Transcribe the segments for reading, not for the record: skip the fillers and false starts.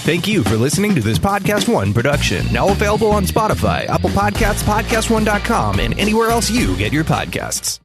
Thank you for listening to this Podcast One production, now available on Spotify, Apple Podcasts, PodcastOne.com, and anywhere else you get your podcasts.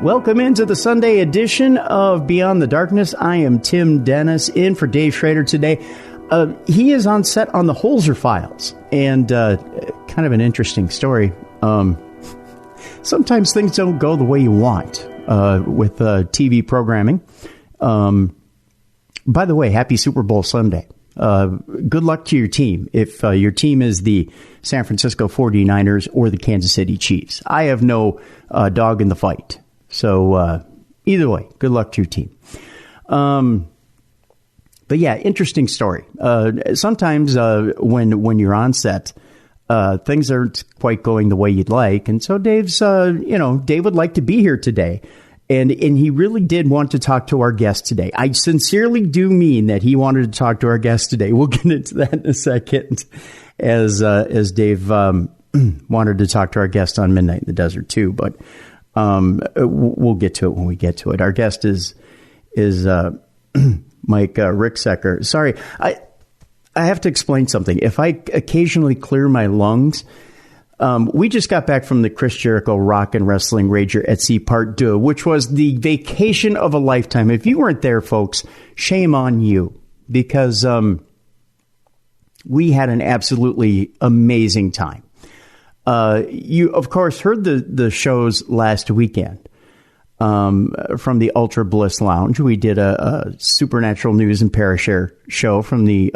Welcome into the Sunday edition of Beyond the Darkness. I am Tim Dennis, in for Dave Schrader today. He is on set on the Holzer Files, and kind of an interesting story. Sometimes things don't go the way you want with TV programming. By the way, happy Super Bowl Sunday. Good luck to your team if your team is the San Francisco 49ers or the Kansas City Chiefs. I have no dog in the fight. So either way, good luck to your team. But yeah, interesting story. Sometimes when you're on set, things aren't quite going the way you'd like. And so Dave's, Dave would like to be here today. And he really did want to talk to our guest today. I sincerely do mean that he wanted to talk to our guest today. We'll get into that in a second as Dave wanted to talk to our guest on Midnight in the Desert too. But we'll get to it when we get to it. Our guest is Mike Ricksecker. Sorry, I have to explain something. If I occasionally clear my lungs, we just got back from the Chris Jericho Rock and Wrestling Rager at Sea Part 2, which was the vacation of a lifetime. If you weren't there, folks, shame on you, because we had an absolutely amazing time. You, of course, heard the shows last weekend from the Ultra Bliss Lounge. We did a Supernatural News and Parashare show from the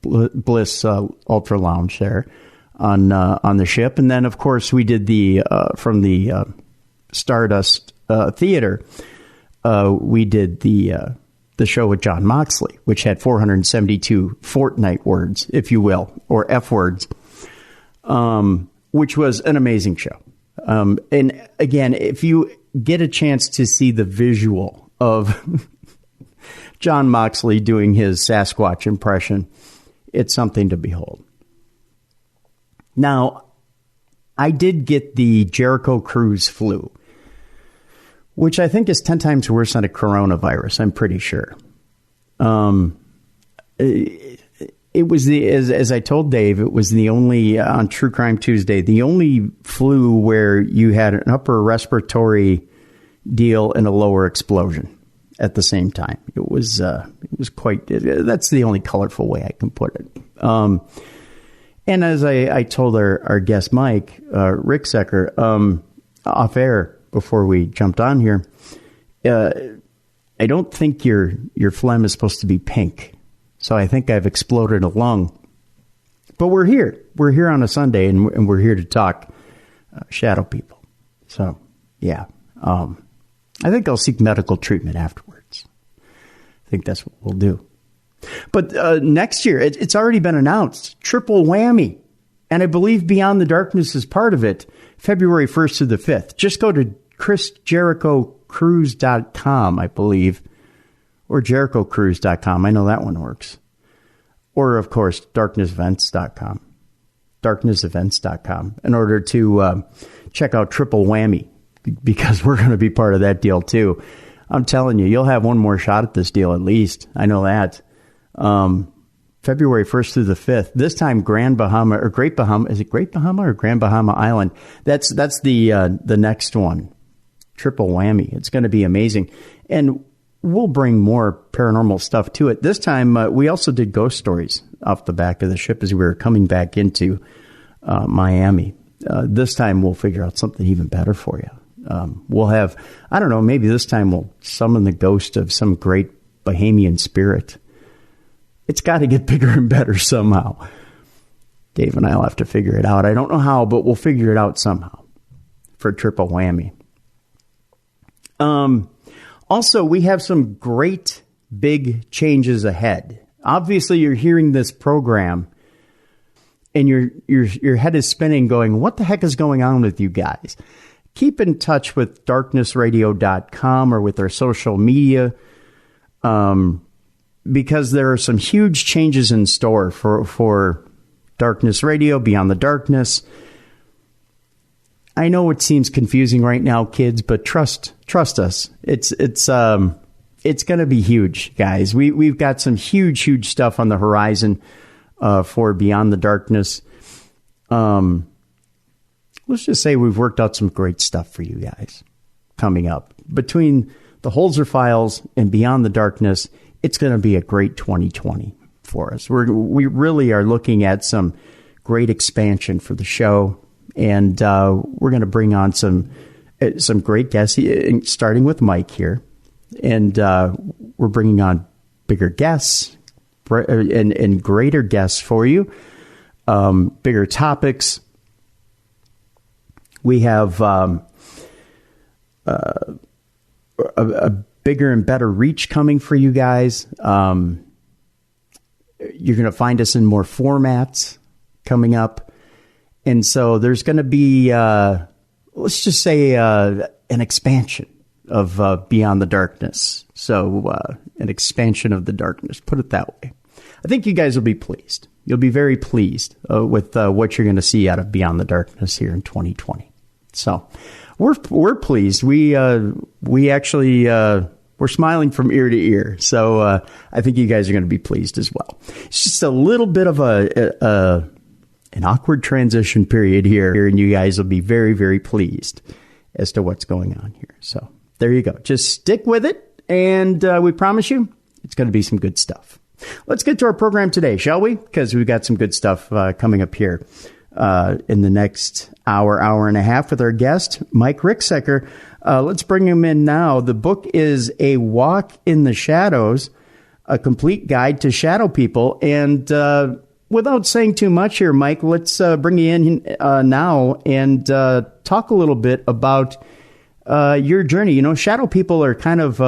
Bliss Ultra Lounge there on the ship. And then, of course, we did from the Stardust Theater, we did the show with John Moxley, which had 472 Fortnite words, if you will, or F words. Which was an amazing show. And again, if you get a chance to see the visual of John Moxley doing his Sasquatch impression, it's something to behold. Now, I did get the Jericho Cruise flu, which I think is 10 times worse than a coronavirus, I'm pretty sure. It was as I told Dave, it was the only, on True Crime Tuesday, the only flu where you had an upper respiratory deal and a lower explosion at the same time. It was quite, that's the only colorful way I can put it. And as I told our guest, Mike Ricksecker, off air before we jumped on here, I don't think your phlegm is supposed to be pink. So I think I've exploded a lung. But we're here. We're here on a Sunday, and we're here to talk shadow people. So, yeah. I think I'll seek medical treatment afterwards. I think that's what we'll do. But next year, it's already been announced. Triple whammy. And I believe Beyond the Darkness is part of it. February 1st to the 5th. Just go to ChrisJerichoCruise.com, I believe. Or JerichoCruise.com. I know that one works. Or, of course, DarknessEvents.com. DarknessEvents.com. In order to check out Triple Whammy. Because we're going to be part of that deal, too. I'm telling you, you'll have one more shot at this deal, at least. I know that. February 1st through the 5th. This time, Grand Bahama, or Great Bahama. Is it Great Bahama or Grand Bahama Island? That's the next one. Triple whammy. It's going to be amazing. And we'll bring more paranormal stuff to it. This time, we also did ghost stories off the back of the ship as we were coming back into Miami. This time, we'll figure out something even better for you. We'll have, I don't know, maybe this time we'll summon the ghost of some great Bahamian spirit. It's got to get bigger and better somehow. Dave and I will have to figure it out. I don't know how, but we'll figure it out somehow for Triple Whammy. Also, we have some great big changes ahead. Obviously, you're hearing this program and your head is spinning going, what the heck is going on with you guys? Keep in touch with darknessradio.com or with our social media because there are some huge changes in store for Darkness Radio, Beyond the Darkness. I know it seems confusing right now, kids, but trust us. It's going to be huge, guys. We've got some huge stuff on the horizon for Beyond the Darkness. Let's just say we've worked out some great stuff for you guys coming up. Between the Holzer Files and Beyond the Darkness, it's going to be a great 2020 for us. We really are looking at some great expansion for the show, and we're going to bring on some great guests, starting with Mike here, and we're bringing on bigger guests and greater guests for you, bigger topics. We have a bigger and better reach coming for you guys. You're going to find us in more formats coming up. And so there's going to be, let's just say, an expansion of Beyond the Darkness. So an expansion of the darkness, put it that way. I think you guys will be pleased. You'll be very pleased with what you're going to see out of Beyond the Darkness here in 2020. So we're pleased. We actually we're smiling from ear to ear. So I think you guys are going to be pleased as well. It's just a little bit of an awkward transition period here, and you guys will be very, very pleased as to what's going on here. So there you go. Just stick with it, and we promise you it's going to be some good stuff. Let's get to our program today, shall we? Because we've got some good stuff coming up here in the next hour and a half with our guest, Mike Ricksecker. Let's bring him in now. The book is A Walk in the Shadows, a complete guide to shadow people. And without saying too much here, Mike, let's bring you in now and talk a little bit about your journey. You know, shadow people are kind of,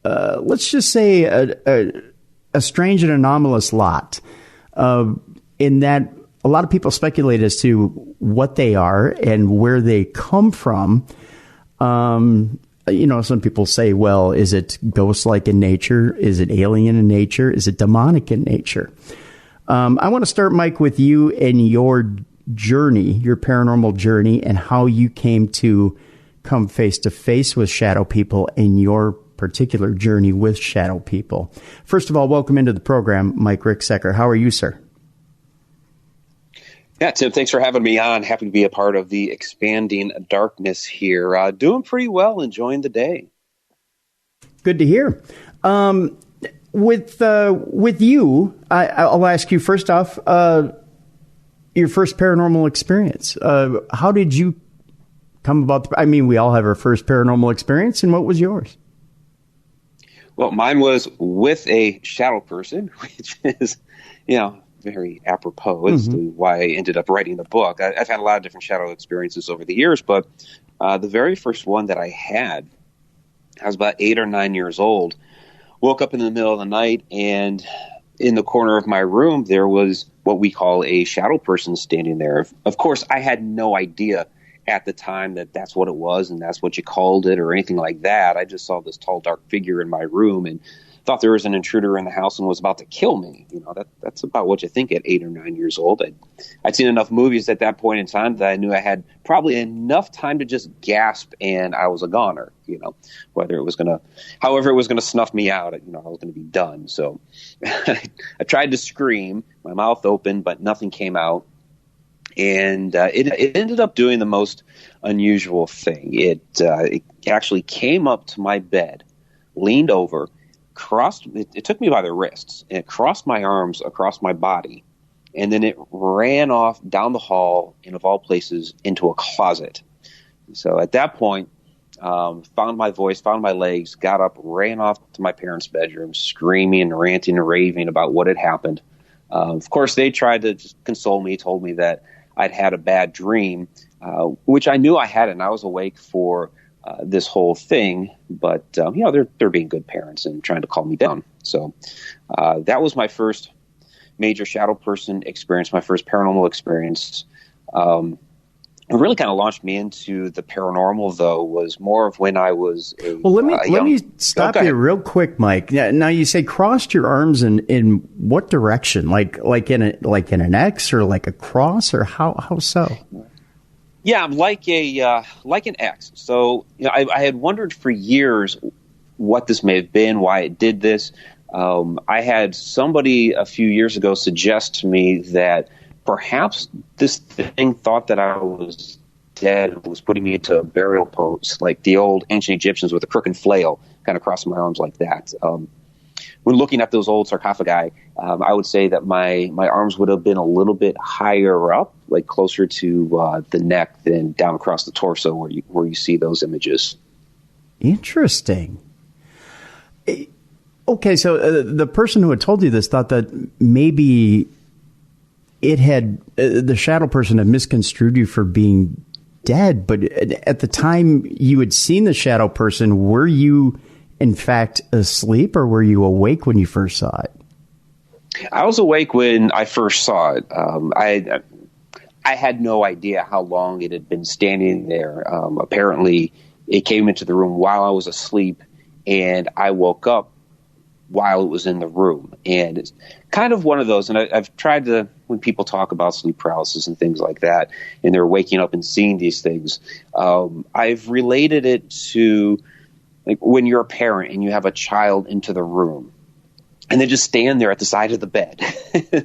let's just say, a strange and anomalous lot in that a lot of people speculate as to what they are and where they come from. You know, some people say, well, is it ghost-like in nature? Is it alien in nature? Is it demonic in nature? I want to start, Mike, with you and your journey, your paranormal journey, and how you came to come face-to-face with shadow people and your particular journey with shadow people. First of all, welcome into the program, Mike Ricksecker. How are you, sir? Yeah, Tim, thanks for having me on. Happy to be a part of the expanding darkness here. Doing pretty well, enjoying the day. Good to hear. With you, I'll ask you first off, your first paranormal experience. How did you come about? I mean, we all have our first paranormal experience, and what was yours? Well, mine was with a shadow person, which is, you know, very apropos as to why I ended up writing the book. I've had a lot of different shadow experiences over the years, but the very first one that I had, I was about 8 or 9 years old, woke up in the middle of the night, and in the corner of my room, there was what we call a shadow person standing there. Of course, I had no idea at the time that that's what it was and that's what you called it or anything like that. I just saw this tall, dark figure in my room and thought there was an intruder in the house and was about to kill me. You know, that's about what you think at 8 or 9 years old. I'd seen enough movies at that point in time that I knew I had probably enough time to just gasp and I was a goner, you know, however it was going to snuff me out, you know, I was going to be done. So I tried to scream, my mouth open, but nothing came out. And it ended up doing the most unusual thing. It actually came up to my bed, leaned over, it took me by the wrists, and it crossed my arms across my body, and then it ran off down the hall, and of all places, into a closet. So at that point, found my voice, found my legs, got up, ran off to my parents' bedroom, screaming and ranting and raving about what had happened. Of course, they tried to just console me, told me that I'd had a bad dream, which I knew I hadn't. I was awake for this whole thing. But they're being good parents and trying to calm me down. So that was my first major shadow person experience, my first paranormal experience. What really kind of launched me into the paranormal, though, was more of when I was let me stop you real quick, Mike. Now you say crossed your arms in what direction? Like in an X or like a cross, or how so? Yeah, like an X. So I had wondered for years what this may have been, why it did this. I had somebody a few years ago suggest to me that perhaps this thing thought that I was dead, was putting me into a burial pose, like the old ancient Egyptians with a crook and flail, kind of crossing my arms like that. When looking at those old sarcophagi, I would say that my arms would have been a little bit higher up, like closer to the neck than down across the torso where you see those images. Interesting. Okay, so the person who had told you this thought that maybe it had the shadow person had misconstrued you for being dead, but at the time you had seen the shadow person, were you in fact asleep, or were you awake when you first saw it? I was awake when I first saw it. I had no idea how long it had been standing there. Apparently, it came into the room while I was asleep, and I woke up while it was in the room. And it's kind of one of those, and I've tried to, when people talk about sleep paralysis and things like that, and they're waking up and seeing these things, I've related it to like when you're a parent and you have a child into the room and they just stand there at the side of the bed.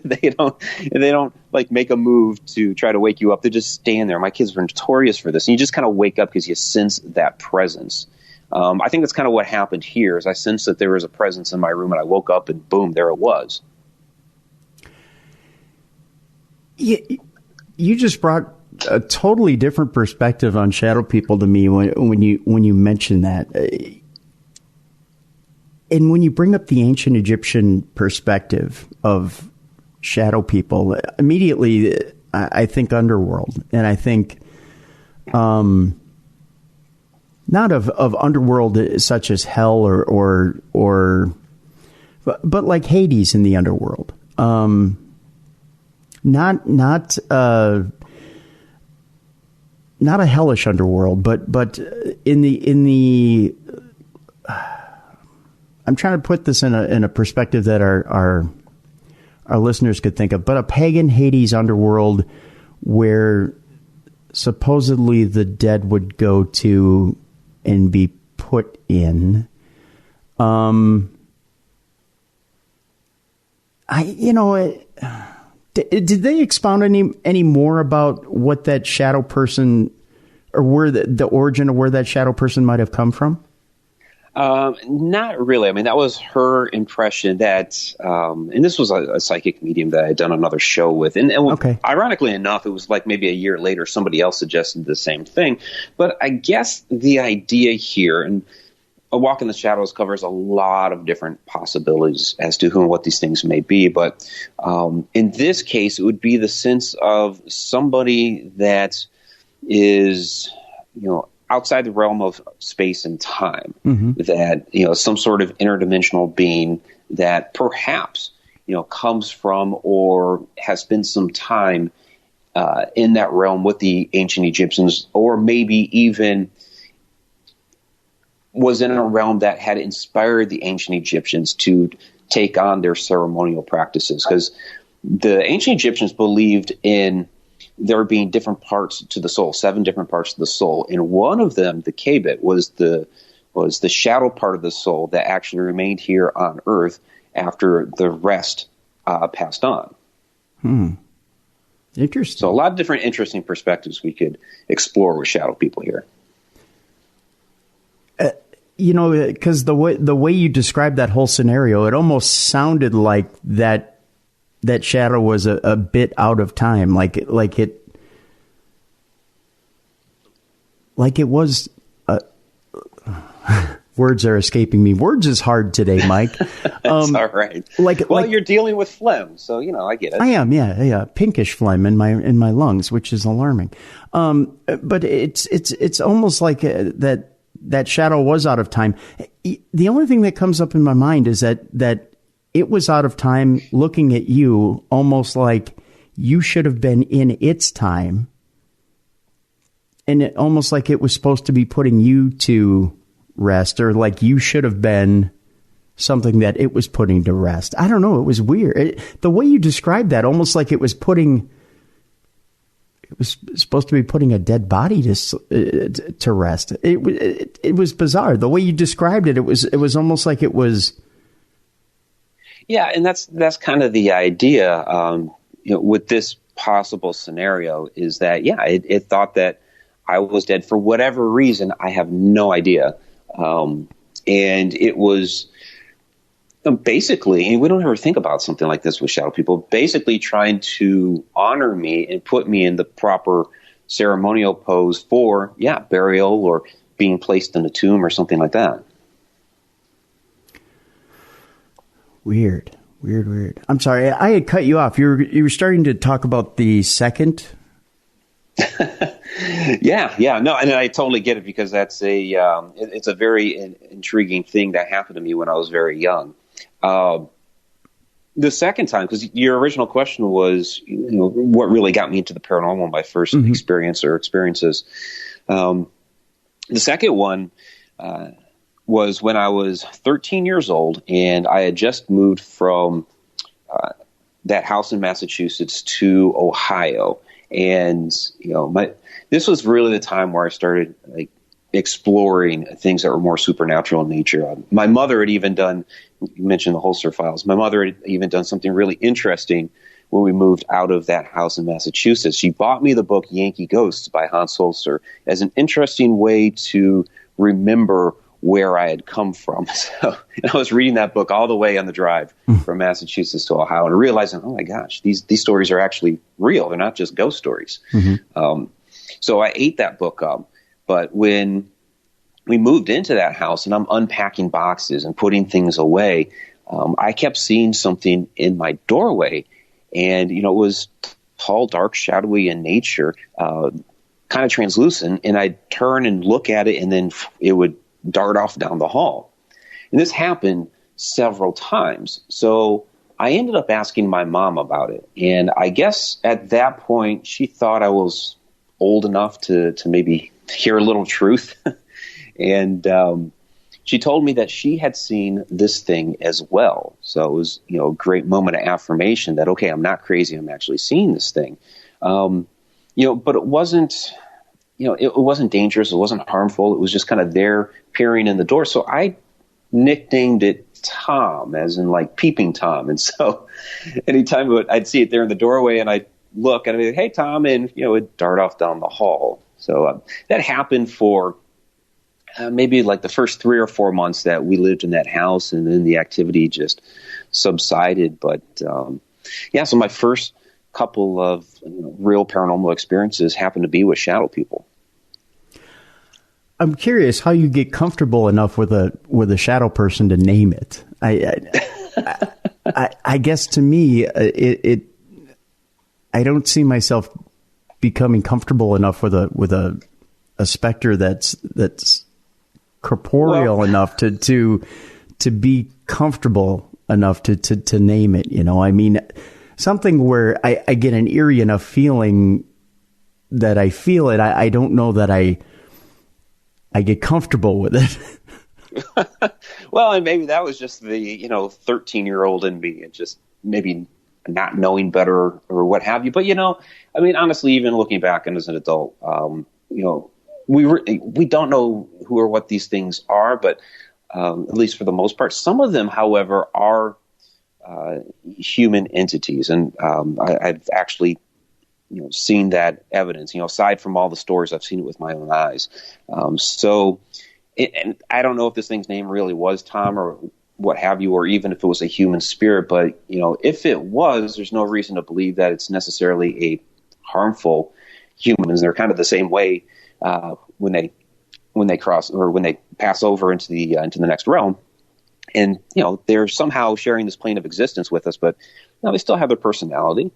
they don't like make a move to try to wake you up. They just stand there. My kids were notorious for this. And you just kind of wake up because you sense that presence. I think that's kind of what happened here. Is I sensed that there was a presence in my room, and I woke up, and boom, there it was. You just brought a totally different perspective on shadow people to me when you mention that, and when you bring up the ancient Egyptian perspective of shadow people, immediately I think underworld, and I think. Not of underworld such as hell or but like Hades in the underworld. Not a hellish underworld, but in the I'm trying to put this in a perspective that our listeners could think of, but a pagan Hades underworld where supposedly the dead would go to and be put in. Did they expound any more about what that shadow person, or where the origin of where that shadow person might have come from? Not really. I mean, that was her impression that, and this was a psychic medium that I had done another show with. And okay. Ironically enough, it was like maybe a year later, somebody else suggested the same thing. But I guess the idea here, and A Walk in the Shadows covers a lot of different possibilities as to who and what these things may be. But in this case, it would be the sense of somebody that is, outside the realm of space and time, that, some sort of interdimensional being that perhaps, comes from or has spent some time in that realm with the ancient Egyptians, or maybe even was in a realm that had inspired the ancient Egyptians to take on their ceremonial practices. Because the ancient Egyptians believed in there being different parts to the soul, 7 different parts to the soul. And one of them, the Kabit, was the shadow part of the soul that actually remained here on Earth after the rest passed on. Interesting. So a lot of different interesting perspectives we could explore with shadow people here. Because the way you described that whole scenario, it almost sounded like that shadow was a bit out of time, like it was. Words are escaping me. Words is hard today, Mike. That's all right. You're dealing with phlegm, so I get it. I am, yeah, pinkish phlegm in my lungs, which is alarming. But it's almost like that that shadow was out of time. The only thing that comes up in my mind is that it was out of time looking at you almost like you should have been in its time. And it almost like it was supposed to be putting you to rest, or like you should have been something that it was putting to rest. I don't know. It was weird. The way you described that, almost like it was supposed to be putting a dead body to rest. It was bizarre. The way you described it, it was almost like it was. Yeah, and that's kind of the idea. With this possible scenario, is that it thought that I was dead for whatever reason. I have no idea. And it was basically, and we don't ever think about something like this with shadow people, basically trying to honor me and put me in the proper ceremonial pose for, burial or being placed in a tomb or something like that. Weird. I'm sorry, I had cut you off. You were starting to talk about the second. Yeah. No, and I totally get it, because that's it's a very intriguing thing that happened to me when I was very young. The second time, because your original question was, what really got me into the paranormal, my first experience or experiences. The second one was when I was 13 years old, and I had just moved from that house in Massachusetts to Ohio. And, this was really the time where I started exploring things that were more supernatural in nature. My mother had even done, you mentioned the Holster Files. My mother had even done something really interesting when we moved out of that house in Massachusetts. She bought me the book Yankee Ghosts by Hans Holzer as an interesting way to remember where I had come from. So I was reading that book all the way on the drive from Massachusetts to Ohio, and realizing, oh my gosh, these stories are actually real. They're not just ghost stories. So I ate that book up. But when we moved into that house and I'm unpacking boxes and putting things away, I kept seeing something in my doorway, and, it was tall, dark, shadowy in nature, kind of translucent. And I'd turn and look at it, and then it would dart off down the hall. And this happened several times. So I ended up asking my mom about it. And I guess at that point, she thought I was old enough to maybe hear a little truth. And she told me that she had seen this thing as well. So it was, a great moment of affirmation that, okay, I'm not crazy. I'm actually seeing this thing. But it wasn't, it wasn't dangerous. It wasn't harmful. It was just kind of there peering in the door. So I nicknamed it Tom, as in like peeping Tom. And so anytime I'd see it there in the doorway, and I'd look and I'd be like, hey, Tom, and, it'd dart off down the hall. So that happened for maybe like the first 3 or 4 months that we lived in that house, and then the activity just subsided. But so my first couple of real paranormal experiences happened to be with shadow people. I'm curious how you get comfortable enough with a shadow person to name it. I guess to me, I don't see myself becoming comfortable enough with a specter that's corporeal enough to be comfortable enough to name it. I mean, something where I get an eerie enough feeling that I feel it. I don't know that I get comfortable with it. Well, and maybe that was just the 13-year-old in me, and just maybe not knowing better or what have you. But I mean, honestly, even looking back and as an adult, we don't know who or what these things are, but at least for the most part, some of them, however, are human entities, and I've actually seen that evidence. Aside from all the stories, I've seen it with my own eyes. And I don't know if this thing's name really was Tom or what have you, or even if it was a human spirit. But if it was, there's no reason to believe that it's necessarily a harmful human. They're kind of the same way when they cross, or when they pass over into the next realm. And, they're somehow sharing this plane of existence with us, but they still have their personality.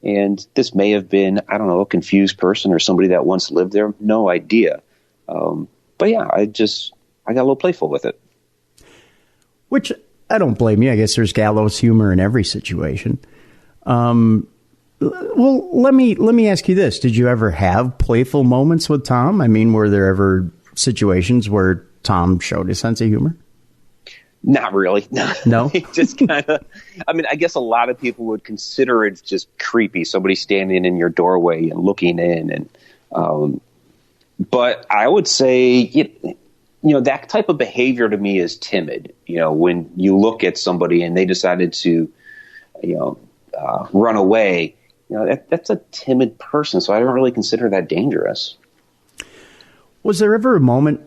And this may have been, I don't know, a confused person or somebody that once lived there. No idea. But yeah, I got a little playful with it. Which I don't blame you. I guess there's gallows humor in every situation. Well, let me ask you this. Did you ever have playful moments with Tom? I mean, were there ever situations where Tom showed a sense of humor? Not really. No? Just kind of, I mean, I guess a lot of people would consider it just creepy. Somebody standing in your doorway and looking in. And, but I would say, that type of behavior to me is timid. When you look at somebody and they decided to, run away, that's a timid person. So I don't really consider that dangerous. Was there ever a moment,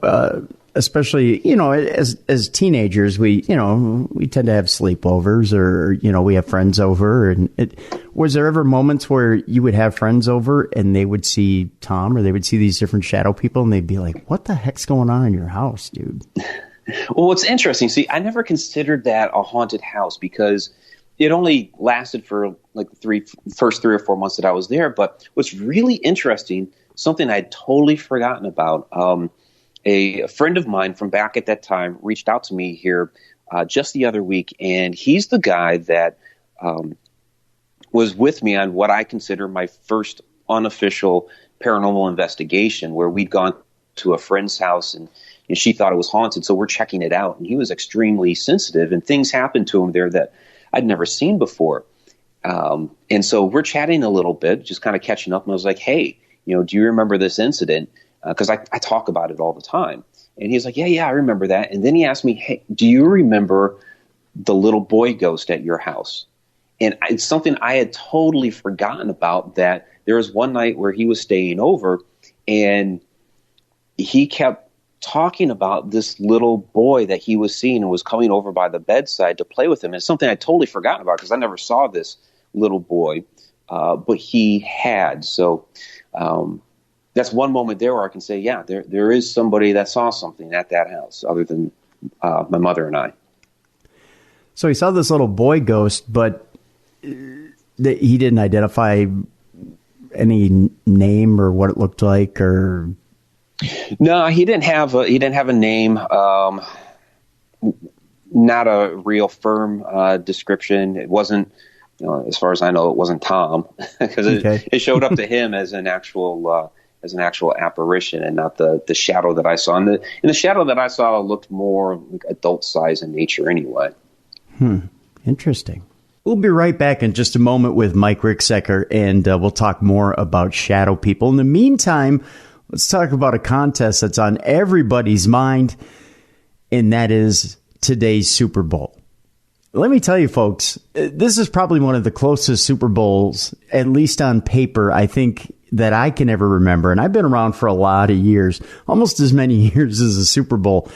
especially, as teenagers, we tend to have sleepovers or, we have friends over. And was there ever moments where you would have friends over and they would see Tom or they would see these different shadow people and they'd be like, what the heck's going on in your house, dude? Well, it's interesting. See, I never considered that a haunted house because it only lasted for like the first 3 or 4 months that I was there. But what's really interesting, something I'd totally forgotten about, a friend of mine from back at that time reached out to me here just the other week, and he's the guy that was with me on what I consider my first unofficial paranormal investigation, where we'd gone to a friend's house and she thought it was haunted, so we're checking it out. And he was extremely sensitive, and things happened to him there that I'd never seen before. And so we're chatting a little bit, just kind of catching up, and I was like, hey, do you remember this incident? Because I talk about it all the time. And he's like, yeah, I remember that. And then he asked me, hey, do you remember the little boy ghost at your house? And it's something I had totally forgotten about, that there was one night where he was staying over and he kept talking about this little boy that he was seeing and was coming over by the bedside to play with him. And it's something I totally forgotten about because I never saw this little boy, but he had. So that's one moment there where I can say, yeah, there is somebody that saw something at that house other than my mother and I. So he saw this little boy ghost, but he didn't identify any name or what it looked like, or no, he didn't have a name. Not a real firm description. It wasn't, as far as I know, it wasn't Tom, because it showed up to him as an actual apparition and not the shadow that I saw. And the shadow that I saw looked more like adult size in nature anyway. Interesting. We'll be right back in just a moment with Mike Ricksecker, and we'll talk more about shadow people. In the meantime, let's talk about a contest that's on everybody's mind, and that is today's Super Bowl. Let me tell you, folks, this is probably one of the closest Super Bowls, at least on paper, I think, that I can ever remember. And I've been around for a lot of years, almost as many years as a Super Bowl.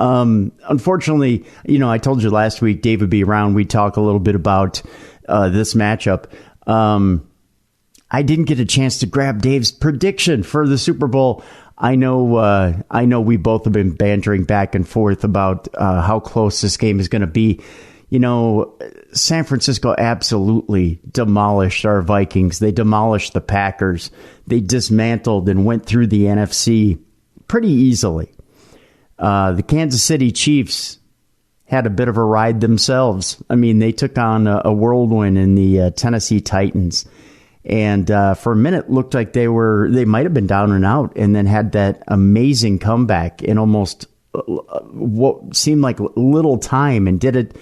Unfortunately, I told you last week Dave would be around. We'd talk a little bit about this matchup. I didn't get a chance to grab Dave's prediction for the Super Bowl. I know we both have been bantering back and forth about how close this game is going to be. San Francisco absolutely demolished our Vikings. They demolished the Packers. They dismantled and went through the NFC pretty easily. The Kansas City Chiefs had a bit of a ride themselves. I mean, they took on a whirlwind in the Tennessee Titans. And for a minute, looked like they might have been down and out, and then had that amazing comeback in almost what seemed like little time, and did it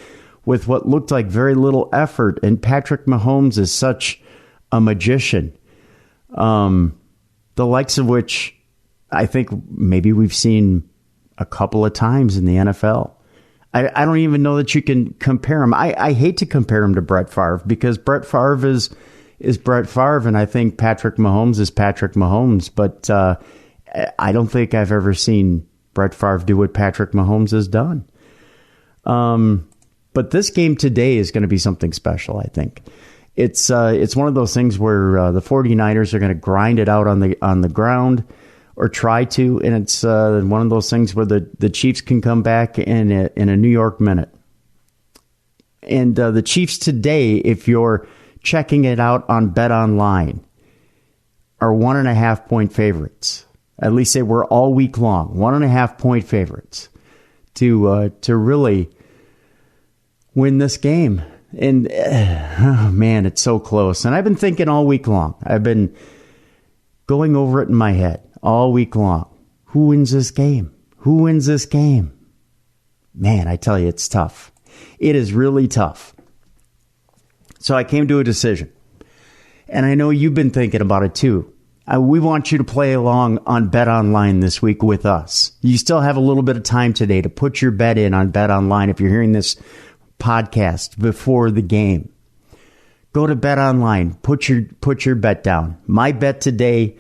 with what looked like very little effort. And Patrick Mahomes is such a magician, the likes of which I think maybe we've seen a couple of times in the NFL. I don't even know that you can compare him. I hate to compare him to Brett Favre, because Brett Favre is Brett Favre, and I think Patrick Mahomes is Patrick Mahomes. But I don't think I've ever seen Brett Favre do what Patrick Mahomes has done. But this game today is going to be something special, I think. It's one of those things where the 49ers are going to grind it out on the ground, or try to, and it's one of those things where the Chiefs can come back in a New York minute. And the Chiefs today, if you're checking it out on Bet Online, are 1.5 point favorites. At least they were all week long, 1.5 point favorites. to really win this game. And oh man, it's so close. And I've been thinking all week long. I've been going over it in my head all week long. Who wins this game? Who wins this game? Man, I tell you, it's tough. It is really tough. So I came to a decision. And I know you've been thinking about it too. We want you to play along on Bet Online this week with us. You still have a little bit of time today to put your bet in on Bet Online if you're hearing this podcast before the game. Go to Bet Online. Put your bet down. My bet today,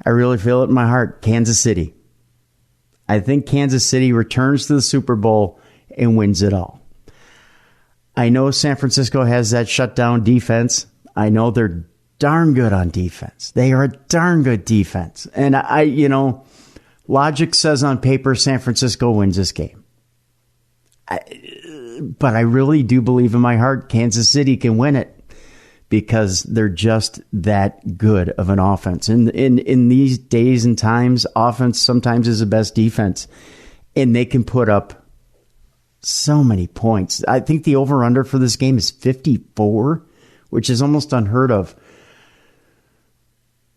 I really feel it in my heart, Kansas City. I think Kansas City returns to the Super Bowl and wins it all. I know San Francisco has that shutdown defense. I know they're darn good on defense. They are a darn good defense. And logic says on paper San Francisco wins this game. But I really do believe in my heart Kansas City can win it because they're just that good of an offense. In these days and times, offense sometimes is the best defense. And they can put up so many points. I think the over-under for this game is 54, which is almost unheard of.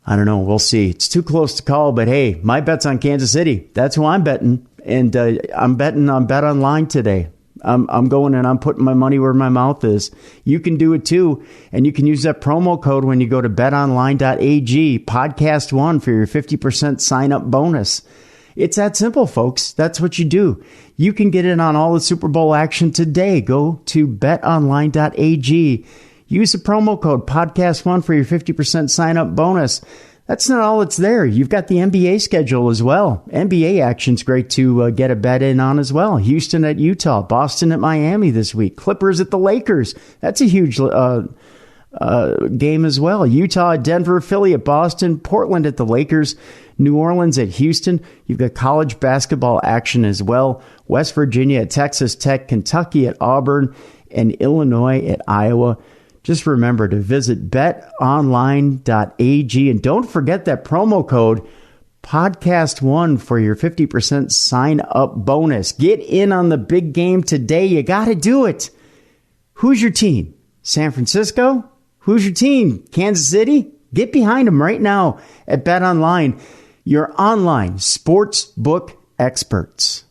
I don't know. We'll see. It's too close to call, but hey, my bet's on Kansas City. That's who I'm betting. And I'm betting on Bet Online today. I'm going and I'm putting my money where my mouth is. You can do it too. And you can use that promo code when you go to betonline.ag, podcast1 for your 50% sign up bonus. It's that simple, folks. That's what you do. You can get in on all the Super Bowl action today. Go to betonline.ag. Use the promo code podcast1 for your 50% sign up bonus. That's not all that's there. You've got the NBA schedule as well. NBA action's great to get a bet in on as well. Houston at Utah, Boston at Miami this week, Clippers at the Lakers. That's a huge game as well. Utah at Denver, Philly at Boston, Portland at the Lakers, New Orleans at Houston. You've got college basketball action as well. West Virginia at Texas Tech, Kentucky at Auburn, and Illinois at Iowa. Just remember to visit betonline.ag and don't forget that promo code podcast1 for your 50% sign up bonus. Get in on the big game today. You got to do it. Who's your team? San Francisco? Who's your team? Kansas City? Get behind them right now at BetOnline, your online sports book experts.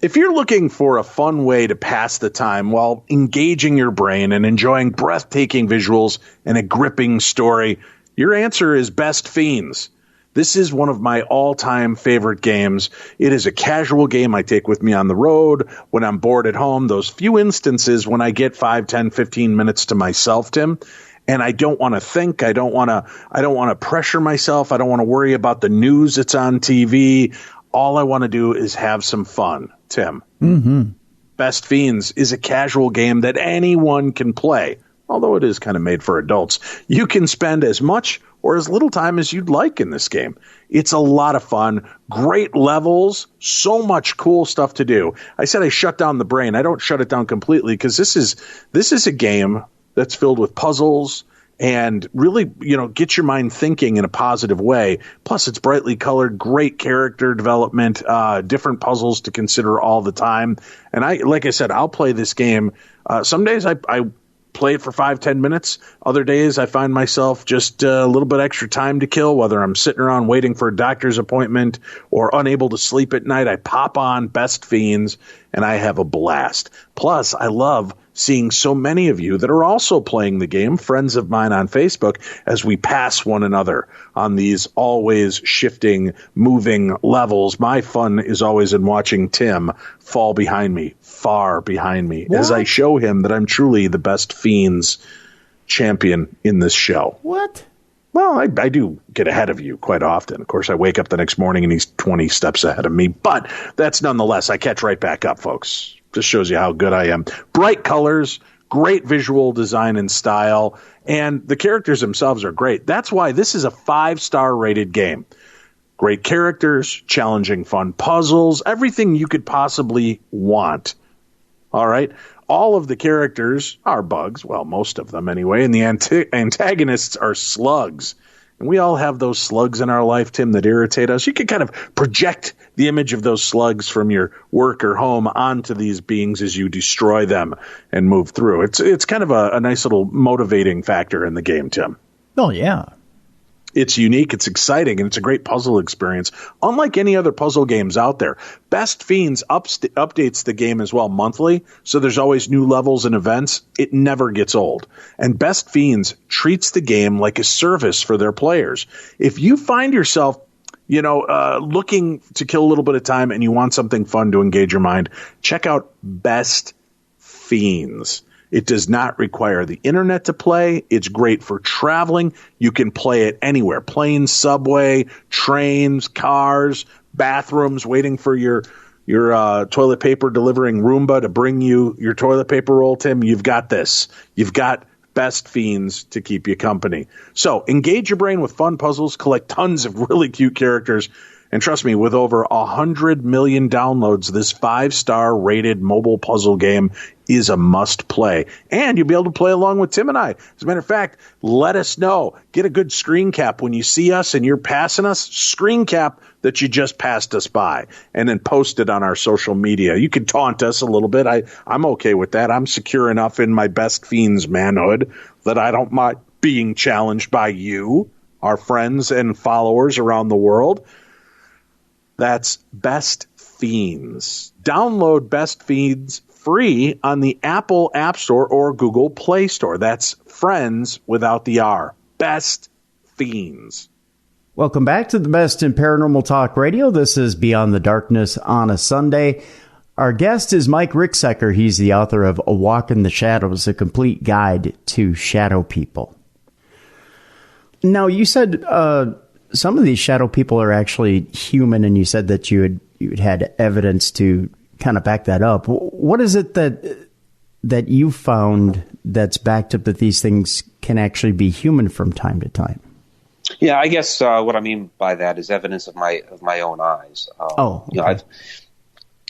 If you're looking for a fun way to pass the time while engaging your brain and enjoying breathtaking visuals and a gripping story, your answer is Best Fiends. This is one of my all-time favorite games. It is a casual game I take with me on the road when I'm bored at home. Those few instances when I get 5, 10, 15 minutes to myself, Tim, and I don't want to think. I don't want to pressure myself. I don't want to worry about the news that's on TV. All I want to do is have some fun, Tim. Mm-hmm. Best Fiends is a casual game that anyone can play, although it is kind of made for adults. You can spend as much or as little time as you'd like in this game. It's a lot of fun, great levels, so much cool stuff to do. I said I shut down the brain. I don't shut it down completely because this is a game that's filled with puzzles and really, get your mind thinking in a positive way. Plus, it's brightly colored, great character development, different puzzles to consider all the time. And like I said, I'll play this game. Some days I play it for 5-10 minutes. Other days I find myself just a little bit extra time to kill, whether I'm sitting around waiting for a doctor's appointment or unable to sleep at night. I pop on Best Fiends and I have a blast. Plus, I love seeing so many of you that are also playing the game, friends of mine on Facebook, as we pass one another on these always shifting, moving levels. My fun is always in watching Tim fall behind me, far behind me, as I show him that I'm truly the Best Fiends champion in this show. What? Well, I do get ahead of you quite often. Of course, I wake up the next morning and he's 20 steps ahead of me, but that's nonetheless, I catch right back up, folks. Just shows you how good I am. Bright colors, great visual design and style, and the characters themselves are great. That's why this is a 5-star rated game. Great characters, challenging fun puzzles, everything you could possibly want. All right? All of the characters are bugs, well, most of them anyway, and the antagonists are slugs. And we all have those slugs in our life, Tim, that irritate us. You can kind of project the image of those slugs from your work or home onto these beings as you destroy them and move through. It's kind of a nice little motivating factor in the game, Tim. Oh, yeah. It's unique, it's exciting, and it's a great puzzle experience. Unlike any other puzzle games out there, Best Fiends updates the game as well monthly, so there's always new levels and events. It never gets old. And Best Fiends treats the game like a service for their players. If you find yourself looking to kill a little bit of time and you want something fun to engage your mind, check out Best Fiends. It does not require the internet to play. It's great for traveling. You can play it anywhere. Planes, subway, trains, cars, bathrooms, waiting for your toilet paper delivering Roomba to bring you your toilet paper roll, Tim. You've got this. You've got Best Fiends to keep you company. So engage your brain with fun puzzles, collect tons of really cute characters, and trust me, with over 100 million downloads, this 5-star rated mobile puzzle game is a must play. And you'll be able to play along with Tim and I. As a matter of fact, let us know. Get a good screen cap when you see us and you're passing us. Screen cap that you just passed us by. And then post it on our social media. You can taunt us a little bit. I'm okay with that. I'm secure enough in my Best Fiends manhood that I don't mind being challenged by you, our friends and followers around the world. That's Best Fiends. Download Best Fiends free on the Apple App Store or Google Play Store. That's friends without the R. Best Fiends. Welcome back to the best in paranormal talk radio. This is Beyond the Darkness on a Sunday. Our guest is Mike Ricksecker. He's the author of A Walk in the Shadows, a complete guide to shadow people. Now, you said some of these shadow people are actually human, and you said that you had evidence to kind of back that up. What is it that you found that's backed up that these things can actually be human from time to time? Yeah, I guess what I mean by that is evidence of my own eyes. Okay.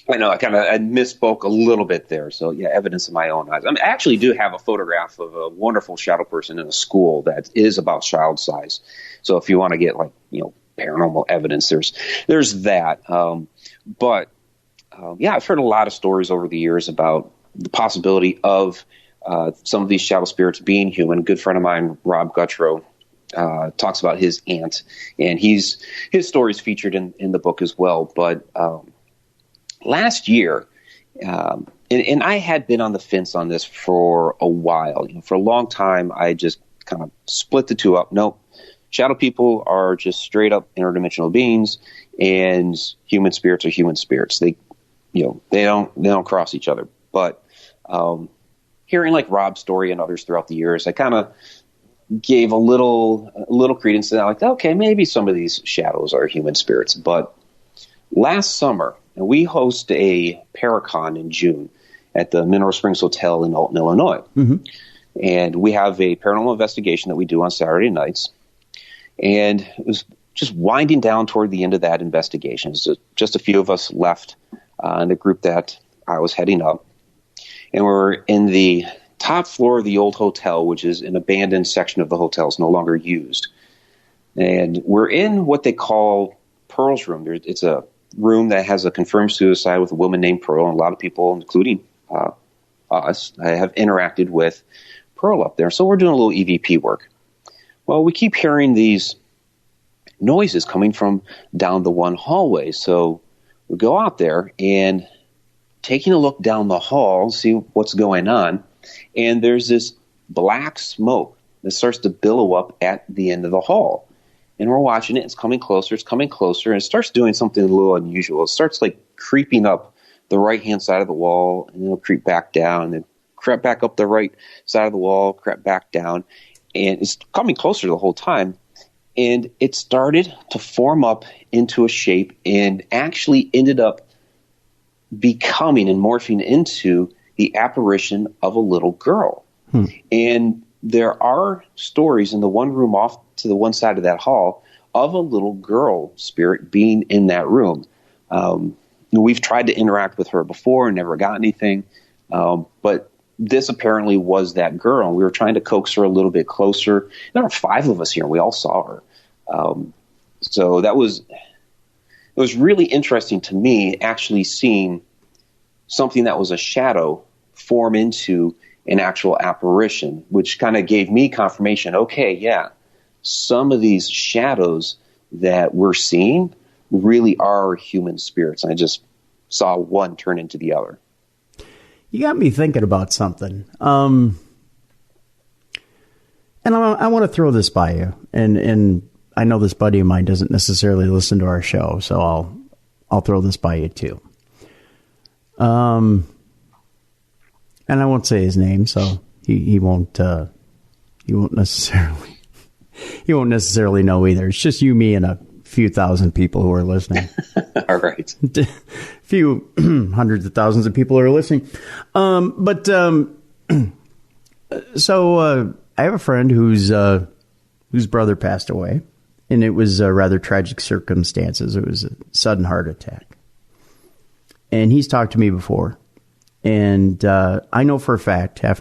I misspoke a little bit there. So yeah, evidence of my own eyes. I actually do have a photograph of a wonderful shadow person in a school that is about child size. So if you want to get paranormal evidence, there's that. I've heard a lot of stories over the years about the possibility of some of these shadow spirits being human. A good friend of mine, Rob Guttrow, talks about his aunt, and his story's featured in the book as well. But last year, and I had been on the fence on this for a while. For a long time, I just kind of split the two up. Nope. Shadow people are just straight up interdimensional beings, and human spirits are human spirits. They don't cross each other. But hearing like Rob's story and others throughout the years, I kind of gave a little credence to that. Like, okay, maybe some of these shadows are human spirits. But last summer, we host a Paracon in June at the Mineral Springs Hotel in Alton, Illinois. Mm-hmm. And we have a paranormal investigation that we do on Saturday nights. And it was just winding down toward the end of that investigation. So just a few of us left in the group that I was heading up. And we're in the top floor of the old hotel, which is an abandoned section of the hotel. It's no longer used. And we're in what they call Pearl's room. It's a room that has a confirmed suicide with a woman named Pearl. And a lot of people, including us, have interacted with Pearl up there. So we're doing a little EVP work. Well, we keep hearing these noises coming from down the one hallway. So we go out there and taking a look down the hall, see what's going on. And there's this black smoke that starts to billow up at the end of the hall. And we're watching it. It's coming closer. And it starts doing something a little unusual. It starts like creeping up the right-hand side of the wall, and it'll creep back down, and then creep back up the right side of the wall, creep back down. And it's coming closer the whole time. And it started to form up into a shape and actually ended up becoming and morphing into the apparition of a little girl. And there are stories in the one room off to the one side of that hall of a little girl spirit being in that room. We've tried to interact with her before and never got anything. But this apparently was that girl. We were trying to coax her a little bit closer. There were 5 of us here, and we all saw her. So it was really interesting to me actually seeing something that was a shadow form into an actual apparition, which kind of gave me confirmation. Okay, yeah, some of these shadows that we're seeing really are human spirits. I just saw one turn into the other. You got me thinking about something. And I want to throw this by you. And I know this buddy of mine doesn't necessarily listen to our show, so I'll throw this by you too. And I won't say his name, so he won't necessarily know either. It's just you, me, and a few thousand people who are listening. All right. A few hundreds of thousands of people who are listening. So I have a friend whose brother passed away, and it was rather tragic circumstances. It was a sudden heart attack. And he's talked to me before. And I know for a fact, I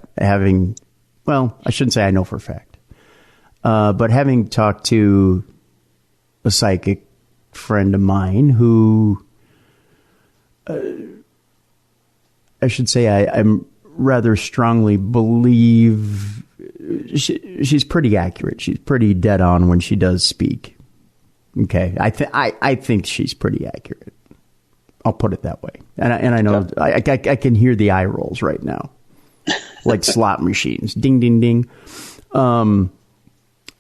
shouldn't say I know for a fact, but having talked to a psychic friend of mine who, I should say I'm rather strongly believe she's pretty accurate. She's pretty dead on when she does speak. Okay. I think she's pretty accurate. I'll put it that way. And I know I can hear the eye rolls right now, like slot machines. Ding, ding, ding.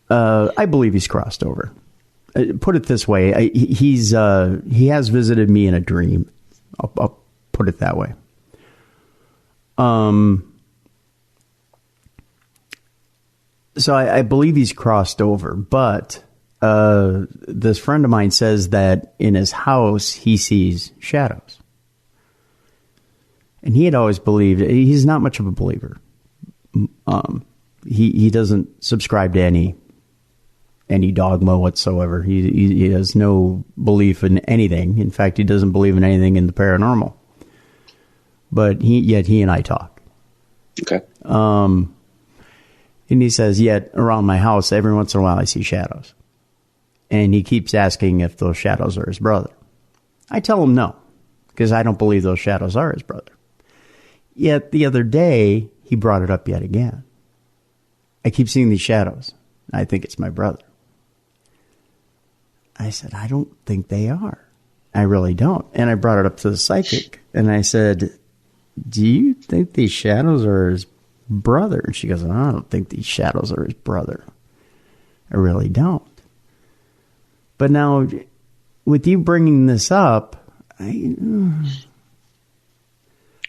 I believe he's crossed over. Put it this way. He has visited me in a dream. I'll put it that way. So I believe he's crossed over, but this friend of mine says that in his house he sees shadows. And he had always believed, he's not much of a believer. He doesn't subscribe to any dogma whatsoever. He has no belief in anything. In fact, he doesn't believe in anything in the paranormal. But yet he and I talk. Okay. And he says, yet around my house, every once in a while I see shadows. And he keeps asking if those shadows are his brother. I tell him no, because I don't believe those shadows are his brother. Yet the other day, he brought it up yet again. I keep seeing these shadows. I think it's my brother. I said, I don't think they are. I really don't. And I brought it up to the psychic. And I said, do you think these shadows are his brother? And she goes, I don't think these shadows are his brother. I really don't. But now, with you bringing this up, I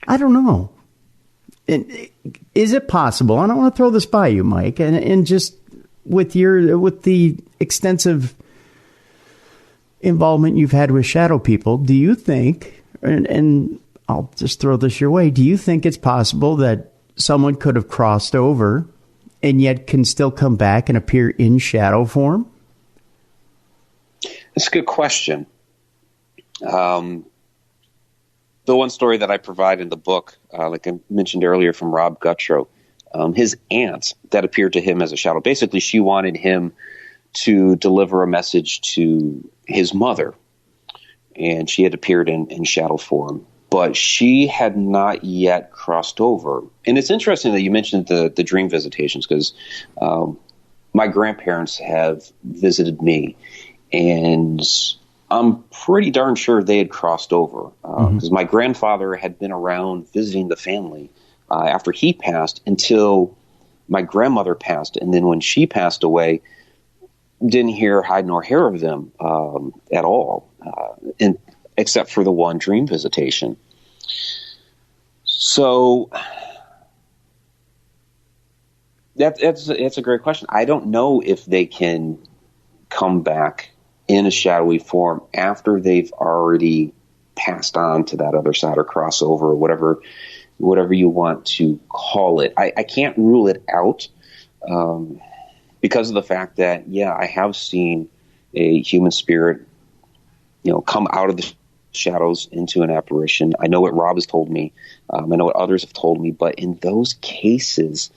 don't know. Is it possible? And I want to throw this by you, Mike, and just with the extensive involvement you've had with shadow people, do you think, and I'll just throw this your way, do you think it's possible that someone could have crossed over and yet can still come back and appear in shadow form? That's a good question. The one story that I provide in the book, like I mentioned earlier from Rob Guttrow, his aunt that appeared to him as a shadow, basically she wanted him to deliver a message to his mother, and she had appeared in shadow form, but she had not yet crossed over. And it's interesting that you mentioned the dream visitations, because my grandparents have visited me, and I'm pretty darn sure they had crossed over, because my grandfather had been around visiting the family after he passed until my grandmother passed. And then when she passed away, didn't hear hide nor hair of them at all, except for the one dream visitation. So that's a great question. I don't know if they can come back in a shadowy form after they've already passed on to that other side, or crossover, or whatever you want to call it. I can't rule it out because of the fact that, I have seen a human spirit, come out of the shadows into an apparition. I know what Rob has told me. I know what others have told me. But in those cases,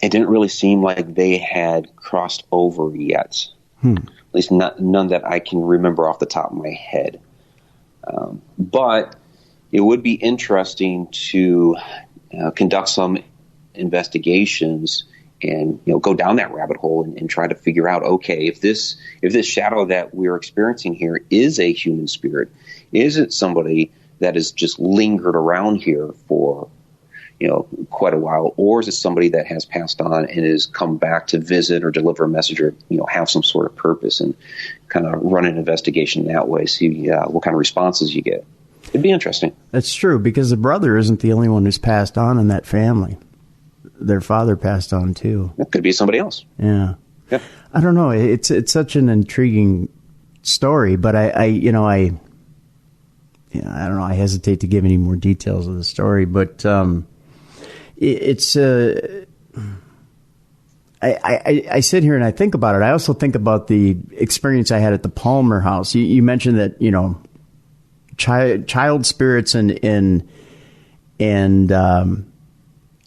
it didn't really seem like they had crossed over yet. At least none that I can remember off the top of my head. But it would be interesting to conduct some investigations and go down that rabbit hole and try to figure out, okay, if this shadow that we're experiencing here is a human spirit, is it somebody that has just lingered around here for quite a while, or is it somebody that has passed on and has come back to visit or deliver a message or have some sort of purpose, and kind of run an investigation that way, see what kind of responses you get. It'd be interesting. That's true, because the brother isn't the only one who's passed on in that family. Their father passed on too. It could be somebody else. Yeah. Yeah. I don't know. It's such an intriguing story, but I don't know. I hesitate to give any more details of the story, but I sit here and I think about it. I also think about the experience I had at the Palmer house. You mentioned that child spirits and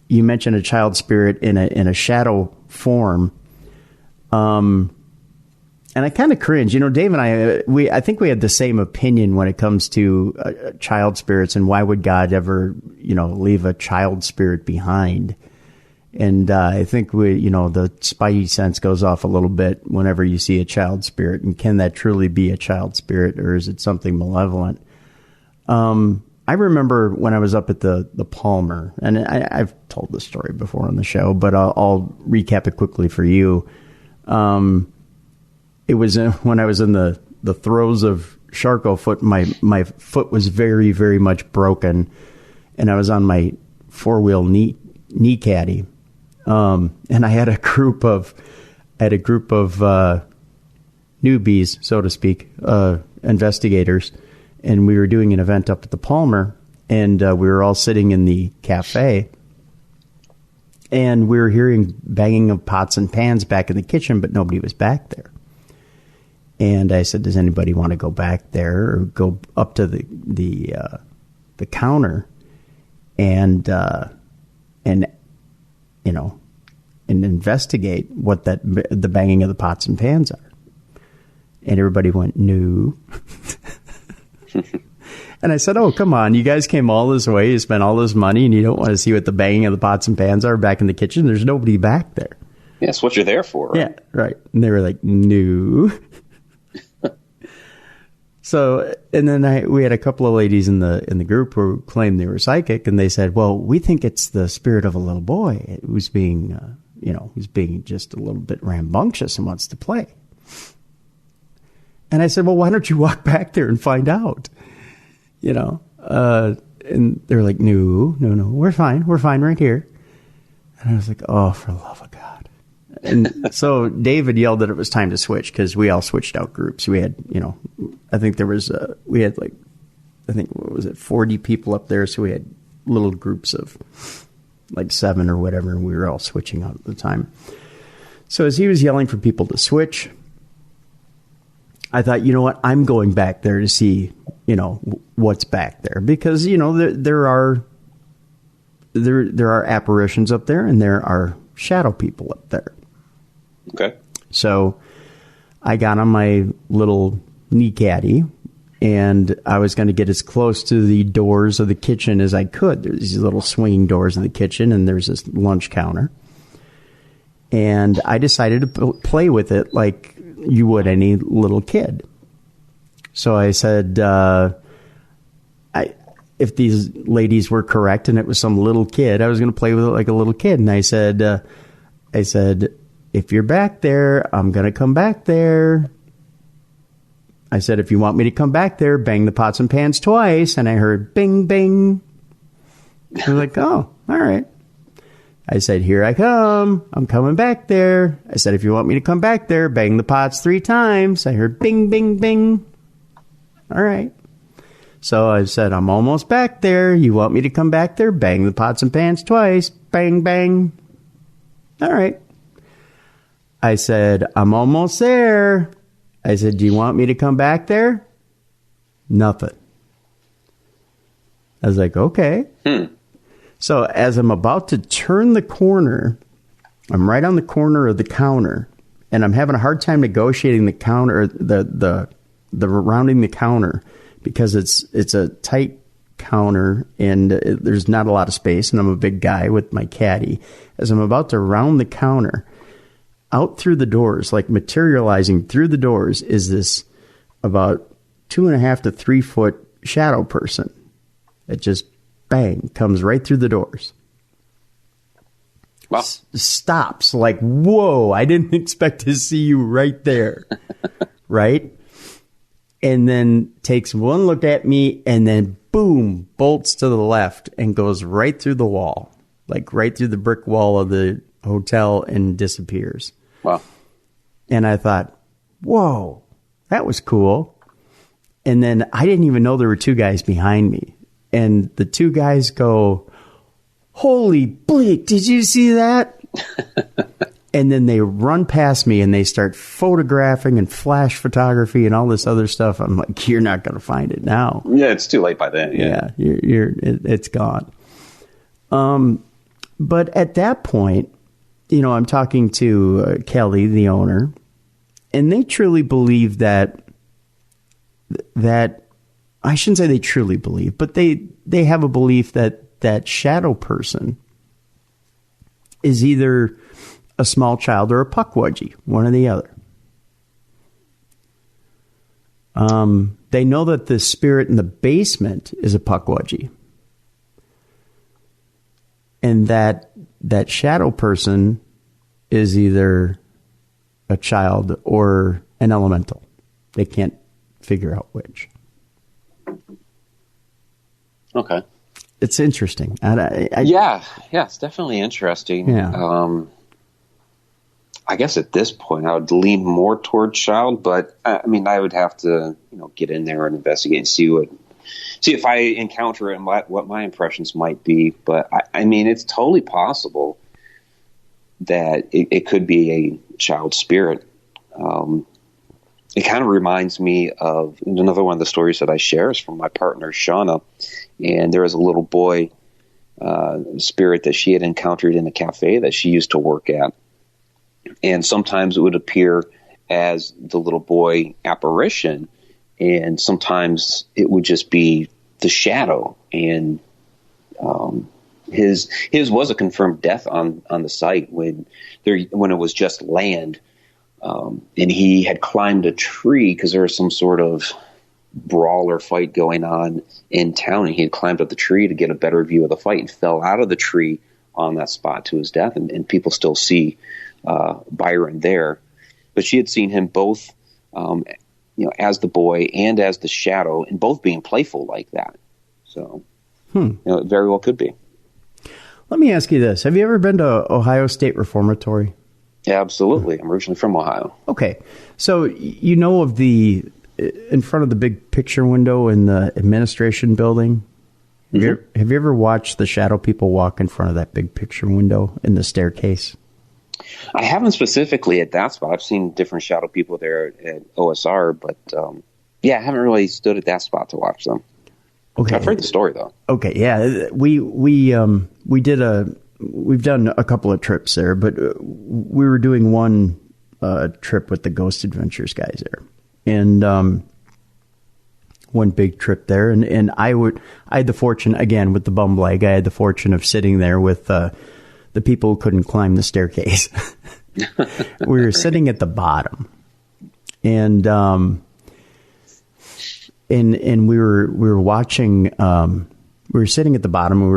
you mentioned a child spirit in a shadow form. And I kind of cringe. Dave and I think we had the same opinion when it comes to child spirits and why would God ever, leave a child spirit behind. And I think the spidey sense goes off a little bit whenever you see a child spirit. And can that truly be a child spirit, or is it something malevolent? I remember when I was up at the Palmer, and I've told this story before on the show, but I'll recap it quickly for you. It was when I was in the throes of Charcot foot. My foot was very, very much broken, and I was on my 4-wheel knee caddy. And I had a group of newbies, so to speak, investigators, and we were doing an event up at the Palmer, and we were all sitting in the cafe, and we were hearing banging of pots and pans back in the kitchen, but nobody was back there. And I said, does anybody want to go back there or go up to the counter and investigate what the banging of the pots and pans are? And everybody went, no. And I said, oh, come on. You guys came all this way. You spent all this money, and you don't want to see what the banging of the pots and pans are back in the kitchen? There's nobody back there. Yeah, that's what you're there for, right? Yeah, right. And they were like, no. So, and then we had a couple of ladies in the group who claimed they were psychic, and they said, well, we think it's the spirit of a little boy who's being, who's being just a little bit rambunctious and wants to play. And I said, well, why don't you walk back there and find out? And they're like, no, we're fine right here. And I was like, oh, for the love of God. And so David yelled that it was time to switch, because we all switched out groups. We had, I think there was, we had what was it, 40 people up there. So we had little groups of like 7 or whatever, and we were all switching out at the time. So as he was yelling for people to switch, I thought, you know what, I'm going back there to see, what's back there, because, there are apparitions up there, and there are shadow people up there. Okay. So I got on my little knee caddy, and I was going to get as close to the doors of the kitchen as I could. There's these little swinging doors in the kitchen, and there's this lunch counter. And I decided to play with it like you would any little kid. So I said, if these ladies were correct and it was some little kid, I was going to play with it like a little kid. And I said, if you're back there, I'm going to come back there. I said, if you want me to come back there, bang the pots and pans twice. And I heard bing, bing. I was like, oh, all right. I said, here I come. I'm coming back there. I said, if you want me to come back there, bang the pots 3 times. I heard bing, bing, bing. All right. So I said, I'm almost back there. You want me to come back there? Bang the pots and pans twice. Bang, bang. All right. I said, I'm almost there. I said, do you want me to come back there? Nothing. I was like, okay. So as I'm about to turn the corner I'm right on the corner of the counter, and I'm having a hard time negotiating the counter, the rounding the counter, because it's a tight counter and there's not a lot of space, and I'm a big guy with my caddy. As I'm about to round the counter, out through the doors, like materializing through the doors, is this about 2.5 to 3 foot shadow person that just bang comes right through the doors. Wow. Stops like, whoa, I didn't expect to see you right there. Right? And then takes one look at me and then boom, bolts to the left and goes right through the wall, like right through the brick wall of the hotel, and disappears. Wow. And I thought, whoa, that was cool. And then I didn't even know there were two guys behind me. And the two guys go, holy bleak, did you see that? And then they run past me and they start photographing and flash photography and all this other stuff. I'm like, you're not going to find it now. Yeah, it's too late by then. Yeah, it's gone. But at that point, I'm talking to Kelly, the owner, and they truly believe that I shouldn't say they truly believe, but they have a belief that shadow person is either a small child or a puckwudgie, one or the other. They know that the spirit in the basement is a puckwudgie, and that shadow person is either a child or an elemental. They can't figure out which. Okay. It's interesting. Yeah, it's definitely interesting. Yeah. I guess at this point I would lean more toward child, but I mean, I would have to, get in there and investigate and see if I encounter it and what my impressions might be. But I mean, it's totally possible that it could be a child spirit. It kind of reminds me of another one of the stories that I share is from my partner, Shauna. And there was a little boy spirit that she had encountered in a cafe that she used to work at. And sometimes it would appear as the little boy apparition, and sometimes it would just be the shadow. And his was a confirmed death on the site when it was just land. And he had climbed a tree because there was some sort of brawl or fight going on in town, and he had climbed up the tree to get a better view of the fight and fell out of the tree on that spot to his death. And people still see Byron there, but she had seen him both, as the boy and as the shadow, and both being playful like that. So, it very well could be. Let me ask you this: have you ever been to Ohio State Reformatory? Yeah, absolutely. I'm originally from Ohio. Okay, so of the in front of the big picture window in the administration building. Mm-hmm. Have you ever watched the shadow people walk in front of that big picture window in the staircase? I haven't specifically at that spot. I've seen different shadow people there at OSR, but I haven't really stood at that spot to watch them. Okay, I've heard the story though. Okay, yeah, we've done a couple of trips there, but we were doing one trip with the Ghost Adventures guys there, and one big trip there, and I had the fortune, again with the bum leg, I had the fortune of sitting there with the people who couldn't climb the staircase. We were sitting at the bottom, and we were watching. We were sitting at the bottom, and we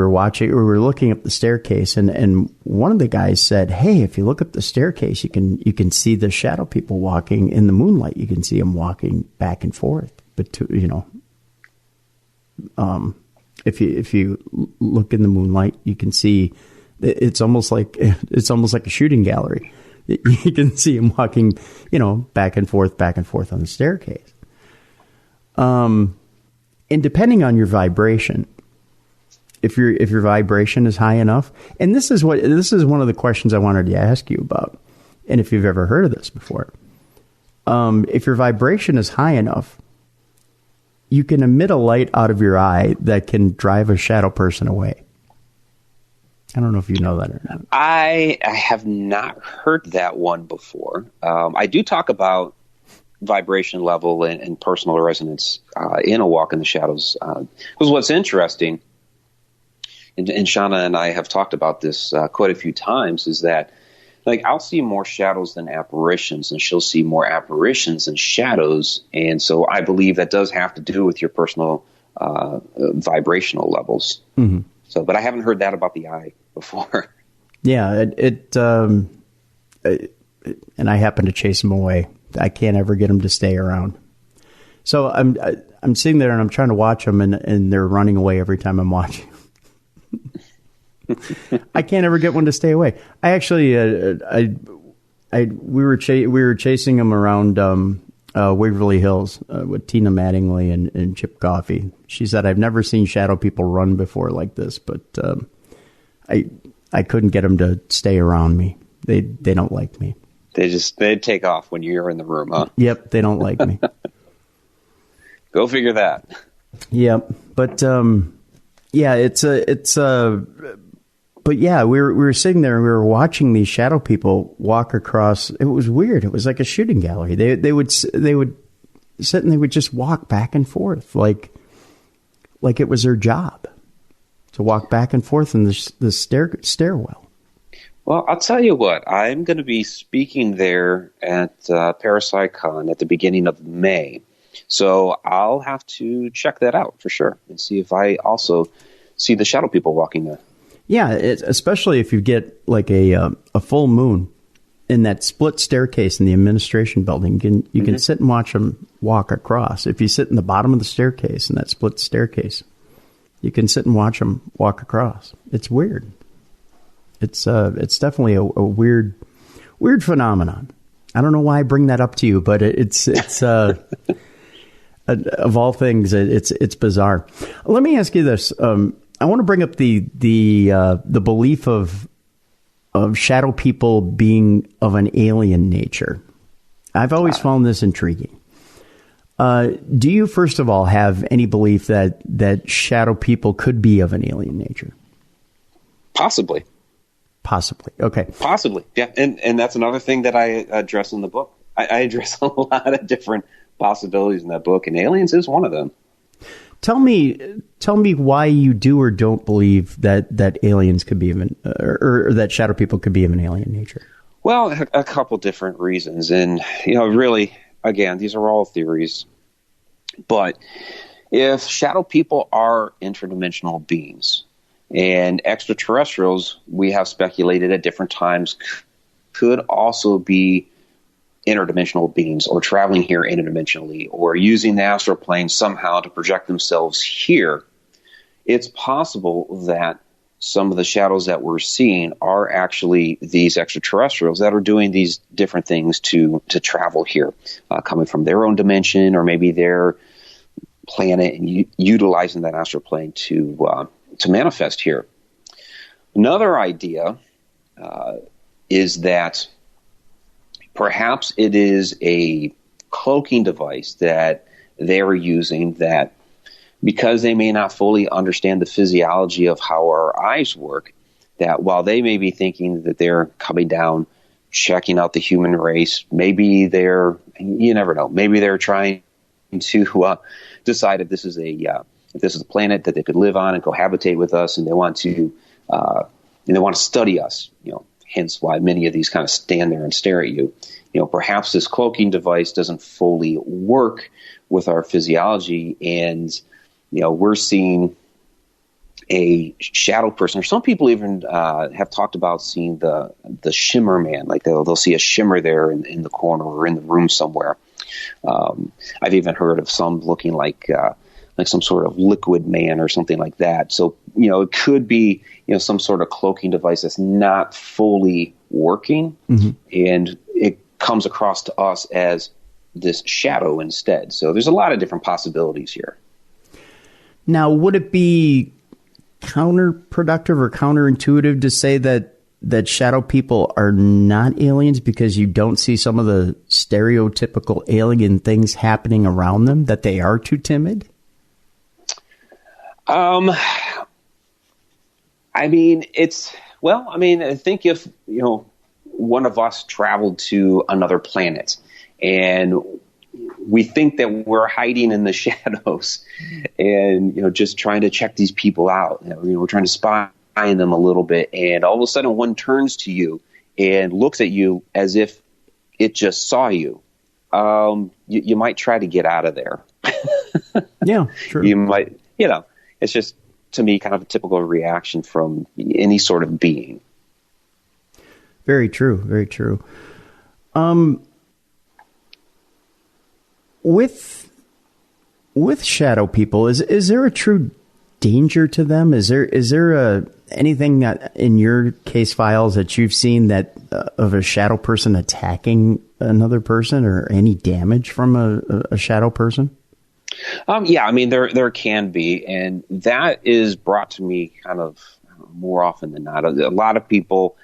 were looking up the staircase, and one of the guys said, "Hey, if you look up the staircase, you can see the shadow people walking in the moonlight. You can see them walking back and forth." But if you look in the moonlight, you can see. It's almost like a shooting gallery. You can see him walking, back and forth on the staircase. And depending on your vibration, if your vibration is high enough, and this is one of the questions I wanted to ask you about, and if you've ever heard of this before, if your vibration is high enough, you can emit a light out of your eye that can drive a shadow person away. I don't know if you know that or not. I have not heard that one before. I do talk about vibration level and personal resonance in A Walk in the Shadows. Because what's interesting, and Shauna and I have talked about this quite a few times, is that like I'll see more shadows than apparitions, and she'll see more apparitions than shadows. And so I believe that does have to do with your personal vibrational levels. Mm-hmm. So, but I haven't heard that about the eye before. Yeah, and I happen to chase them away. I can't ever get them to stay around. So I'm sitting there and I'm trying to watch them, and they're running away every time I'm watching. I can't ever get one to stay away. I actually, we were chasing them around Waverly Hills with Tina Mattingly and Chip Coffey. She said, "I've never seen shadow people run before like this," but I couldn't get them to stay around me. They don't like me. They'd take off when you're in the room, huh? Yep, they don't like me. Go figure that. Yep, but yeah, but yeah, we were sitting there and we were watching these shadow people walk across. It was weird. It was like a shooting gallery. They would sit and they would just walk back and forth like it was their job to walk back and forth in the stairwell. Well, I'll tell you what. I'm going to be speaking there at ParaSciCon at the beginning of May. So I'll have to check that out for sure and see if I also see the shadow people walking there. Yeah, especially if you get like a full moon in that split staircase in the administration building. You can sit and watch them walk across. If you sit in the bottom of the staircase in that split staircase, you can sit and watch them walk across. It's weird. It's definitely a weird phenomenon. I don't know why I bring that up to you, but it's of all things, it's bizarre. Let me ask you this. I want to bring up the belief of shadow people being of an alien nature. I've always found this intriguing. Do you, first of all, have any belief that shadow people could be of an alien nature? Possibly. Okay. Possibly. Yeah. And that's another thing that I address in the book. I address a lot of different possibilities in that book, and aliens is one of them. Tell me why you do or don't believe that aliens could be or that shadow people could be of an alien nature. Well, a couple different reasons. And, really, again, these are all theories. But if shadow people are interdimensional beings, and extraterrestrials, we have speculated at different times, could also be interdimensional beings or traveling here interdimensionally or using the astral plane somehow to project themselves here. It's possible that some of the shadows that we're seeing are actually these extraterrestrials that are doing these different things to travel here, coming from their own dimension or maybe their planet and utilizing that astral plane to manifest here. Another idea is that perhaps it is a cloaking device that they're using that because they may not fully understand the physiology of how our eyes work, that while they may be thinking that they're coming down, checking out the human race, maybe you never know, maybe they're trying to decide if this is a planet that they could live on and cohabitate with us, and they want to study us. Hence why many of these kind of stand there and stare at you. Perhaps this cloaking device doesn't fully work with our physiology, and we're seeing a shadow person. Or some people even have talked about seeing the shimmer man, like they'll see a shimmer there in the corner or in the room somewhere. I've even heard of some looking like some sort of liquid man or something like that. So, it could be, some sort of cloaking device that's not fully working, and it comes across to us as this shadow instead. So there's a lot of different possibilities here. Now, would it be counterproductive or counterintuitive to say that shadow people are not aliens because you don't see some of the stereotypical alien things happening around them, that they are too timid? I mean, I think if, one of us traveled to another planet and we think that we're hiding in the shadows and, just trying to check these people out, we're trying to spy on them a little bit. And all of a sudden one turns to you and looks at you as if it just saw you. You might try to get out of there. Yeah, sure. You might, it's just, to me, kind of a typical reaction from any sort of being. Very true. Very true. With shadow people, is there a true danger to them? Is there anything in your case files that you've seen that of a shadow person attacking another person, or any damage from a shadow person? Yeah, I mean, there can be, and that is brought to me kind of more often than not. There's a lot of people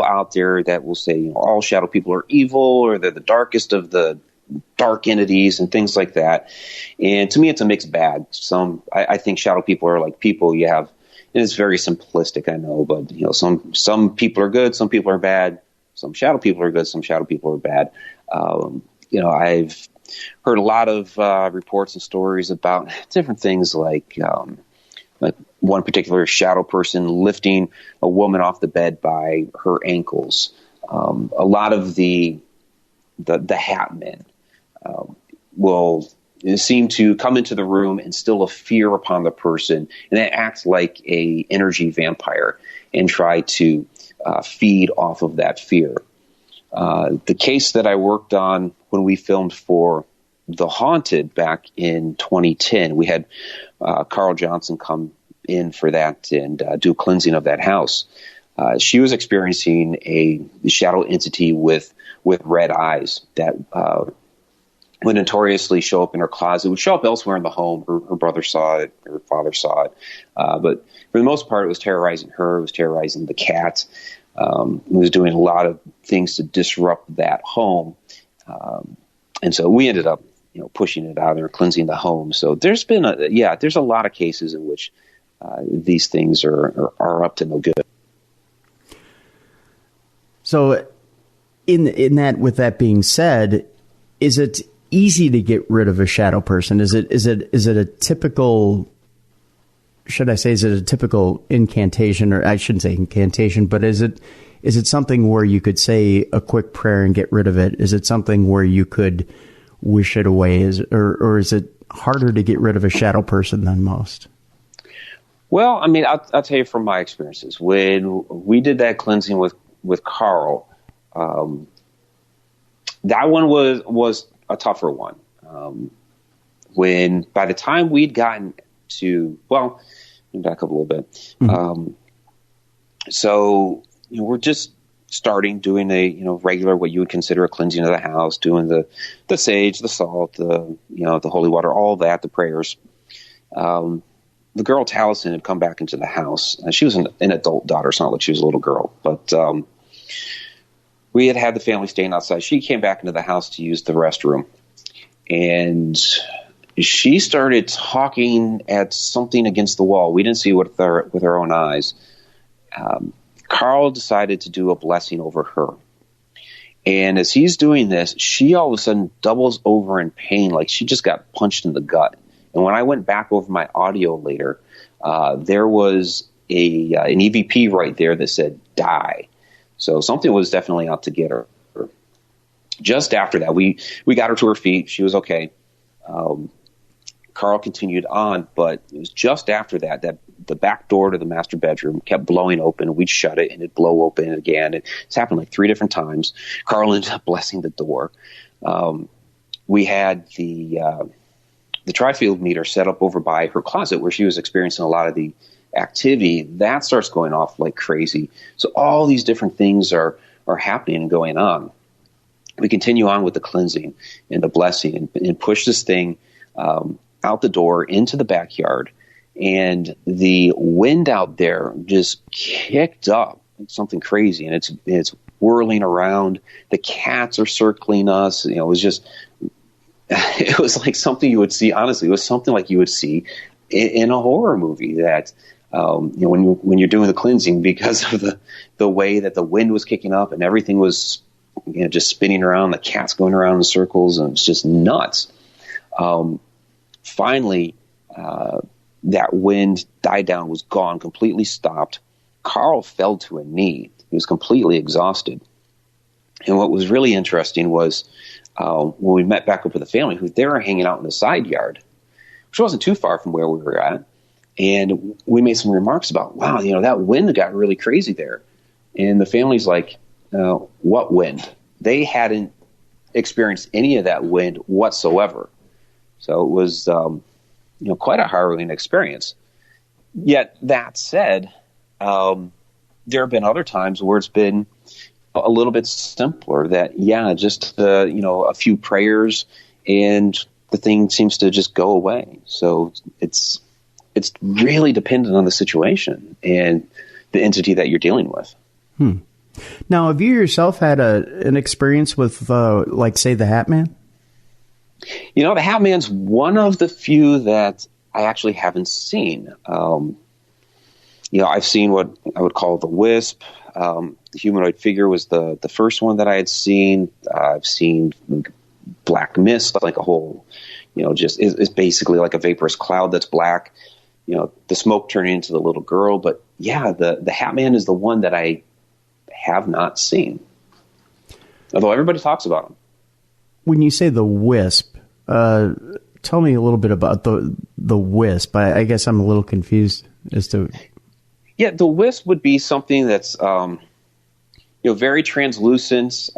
out there that will say, all shadow people are evil, or they're the darkest of the dark entities and things like that. And to me, it's a mixed bag. I think shadow people are like people you have, and it's very simplistic, I know, but some people are good, some people are bad. Some shadow people are good, some shadow people are bad. I've heard a lot of reports and stories about different things, like one particular shadow person lifting a woman off the bed by her ankles. A lot of the hat men will seem to come into the room, instill a fear upon the person, and then act like a energy vampire and try to feed off of that fear. The case that I worked on when we filmed for The Haunted back in 2010, we had Carl Johnson come in for that and do a cleansing of that house. She was experiencing a shadow entity with red eyes that would notoriously show up in her closet. It would show up elsewhere in the home. Her brother saw it, her father saw it. But for the most part, it was terrorizing her. It was terrorizing the cat. It was doing a lot of things to disrupt that home. And so we ended up, pushing it out or cleansing the home. So there's been there's a lot of cases in which these things are up to no good. So in that, with that being said, is it easy to get rid of a shadow person? Is it a typical, should I say, is it a typical incantation, or I shouldn't say incantation, but is it something where you could say a quick prayer and get rid of it? Is it something where you could wish it away? Or is it harder to get rid of a shadow person than most? Well, I mean, I'll tell you from my experiences. When we did that cleansing with Carl, that one was a tougher one. When by the time we'd gotten to, well, let me back up a little bit. Mm-hmm. So we're just starting doing a regular, what you would consider a cleansing of the house, doing the sage, the salt, the holy water, all that, the prayers. The girl Taliesin had come back into the house. She was an adult daughter. It's not like she was a little girl, but we had the family staying outside. She came back into the house to use the restroom, and she started talking at something against the wall. We didn't see with our own eyes. Carl decided to do a blessing over her. And as he's doing this, she all of a sudden doubles over in pain, like she just got punched in the gut. And when I went back over my audio later, there was an EVP right there that said, die. So something was definitely out to get her. Just after that, we got her to her feet. She was okay. Carl continued on, but it was just after that the back door to the master bedroom kept blowing open. We'd shut it, and it'd blow open again. It's happened like 3 different times. Carl ended up blessing the door. We had the tri-field meter set up over by her closet where she was experiencing a lot of the activity. That starts going off like crazy. So all these different things are happening and going on. We continue on with the cleansing and the blessing and push this thing out the door into the backyard. And the wind out there just kicked up something crazy, and it's whirling around. The cats are circling us. It was like something you would see. Honestly, it was something like you would see in a horror movie. That When you're doing the cleansing, because of the way that the wind was kicking up and everything was just spinning around, the cat's going around in circles, and it's just nuts. Finally, that wind died down, was gone, completely stopped. Carl fell to a knee. He was completely exhausted. And what was really interesting was when we met back up with the family, they were hanging out in the side yard, which wasn't too far from where we were at. And we made some remarks about, wow, that wind got really crazy there. And the family's like, what wind? They hadn't experienced any of that wind whatsoever. So it was, quite a harrowing experience. Yet that said, there have been other times where it's been a little bit simpler, that, just, a few prayers and the thing seems to just go away. So it's really dependent on the situation and the entity that you're dealing with. Now, have you yourself had an experience with, say, the Hat Man? The Hat Man's one of the few that I actually haven't seen. I've seen what I would call the Wisp. The humanoid figure was the first one that I had seen. I've seen black mist, like a whole, it's basically like a vaporous cloud that's black. The smoke turning into the little girl. But the Hat Man is the one that I have not seen, although everybody talks about him. When you say the Wisp, tell me a little bit about the Wisp. I guess I'm a little confused as to. Yeah, the Wisp would be something that's very translucent,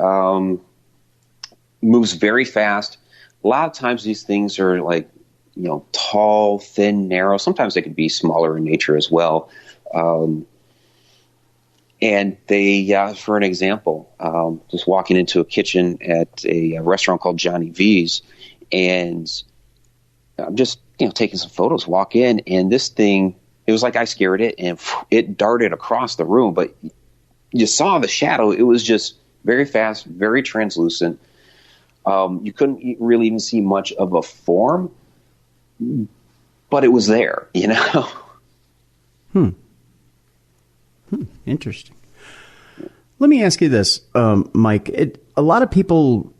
moves very fast. A lot of times these things are like tall, thin, narrow. Sometimes they could be smaller in nature as well. And they, for an example, just walking into a kitchen at a restaurant called Johnny V's, and I'm just taking some photos, walk in, and this thing, it was like I scared it, and it darted across the room, but you saw the shadow. It was just very fast, very translucent. You couldn't really even see much of a form, but it was there, Interesting. Let me ask you this, Mike. A lot of people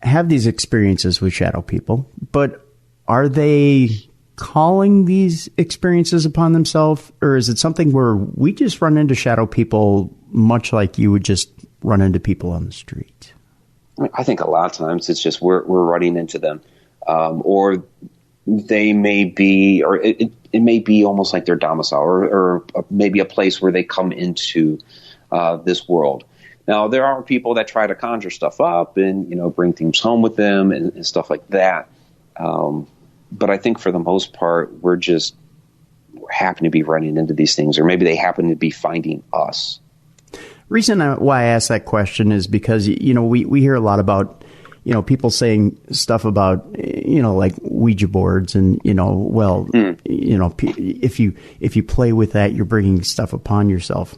have these experiences with shadow people, but are they calling these experiences upon themselves, or is it something where we just run into shadow people much like you would just run into people on the street? I think a lot of times it's just we're running into them, or they may be, or it may be almost like their domicile, or maybe a place where they come into this world. Now, there are people that try to conjure stuff up and bring things home with them and stuff like that. But I think for the most part, we're happen to be running into these things, or maybe they happen to be finding us. Reason why I ask that question is because, we hear a lot about, people saying stuff about, like Ouija boards and, if you play with that, you're bringing stuff upon yourself.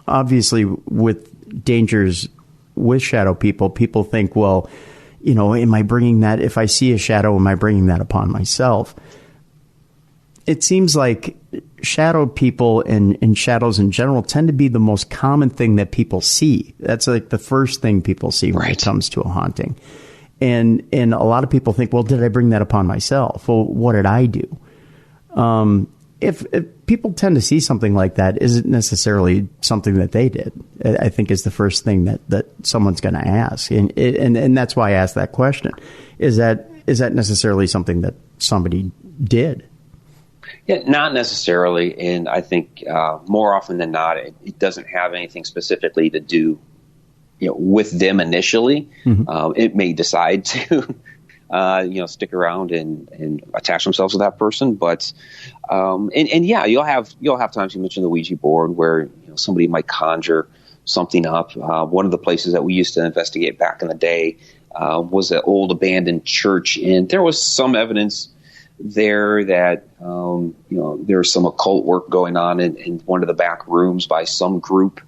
Obviously, with dangers with shadow people think, well, am I bringing that? If I see a shadow, am I bringing that upon myself? It seems like shadow people and shadows in general tend to be the most common thing that people see. That's like the first thing people see when it comes to a haunting. And a lot of people think, well, did I bring that upon myself? Well, what did I do? If people tend to see something like that, isn't necessarily something that they did, I think is the first thing that someone's going to ask. And that's why I asked that question. Is that necessarily something that somebody did? Yeah, not necessarily. And I think more often than not, it doesn't have anything specifically to do with them initially. Mm-hmm. It may decide to stick around and attach themselves to that person. But you'll have times, you mentioned the Ouija board, where somebody might conjure something up. One of the places that we used to investigate back in the day was an old abandoned church, and there was some evidence there that there was some occult work going on in one of the back rooms by some group,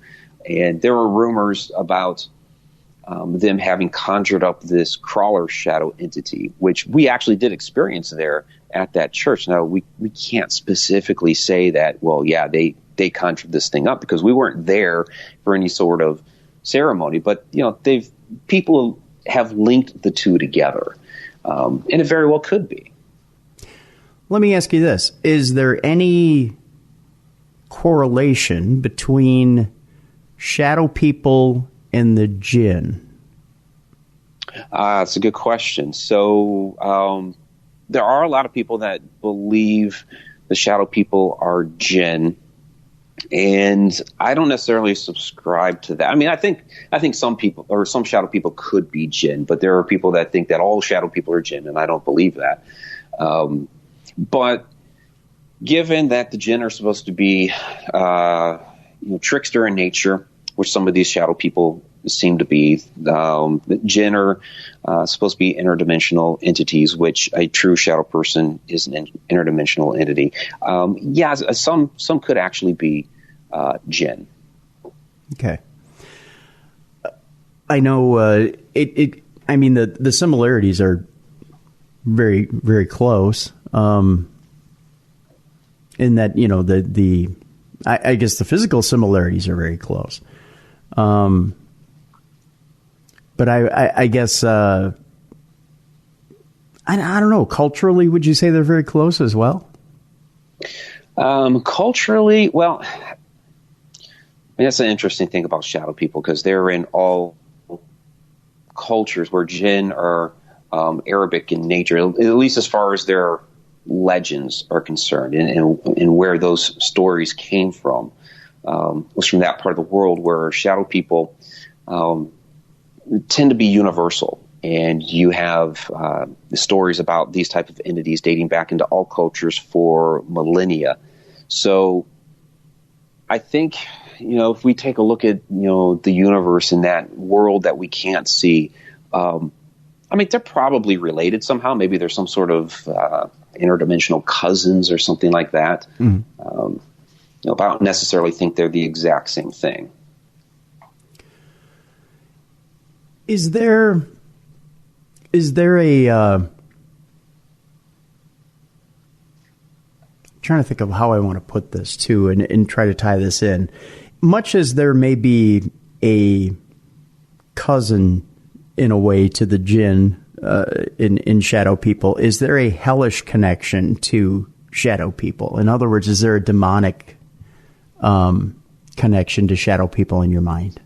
and there were rumors about them having conjured up this crawler shadow entity, which we actually did experience there at that church. Now, we can't specifically say that, well, yeah, they conjured this thing up, because we weren't there for any sort of ceremony. But, people have linked the two together, and it very well could be. Let me ask you this. Is there any correlation between shadow people and the jinn? That's a good question. So there are a lot of people that believe the shadow people are jinn, and I don't necessarily subscribe to that. I mean, I think some people, or some shadow people, could be jinn, but there are people that think that all shadow people are jinn, and I don't believe that. But given that the jinn are supposed to be trickster in nature, which some of these shadow people seem to be, the jinn are supposed to be interdimensional entities, which a true shadow person is an interdimensional entity. Some could actually be jinn. Okay. I know I mean, the similarities are very, very close. In that, I guess the physical similarities are very close. But I guess, I don't know, culturally, would you say they're very close as well? Culturally, well, that's an interesting thing about shadow people, because they're in all cultures, where jinn are Arabic in nature, at least as far as their legends are concerned, and where those stories came from, was from that part of the world, where shadow people tend to be universal. And you have stories about these type of entities dating back into all cultures for millennia. So I think, if we take a look at, the universe in that world that we can't see, they're probably related somehow. Maybe there's some sort of interdimensional cousins or something like that. Mm-hmm. But I don't necessarily think they're the exact same thing. Is there a trying to think of how I want to put this too, and try to tie this in. Much as there may be a cousin in a way to the jinn in shadow people, is there a hellish connection to shadow people? In other words, is there a demonic connection to shadow people in your mind?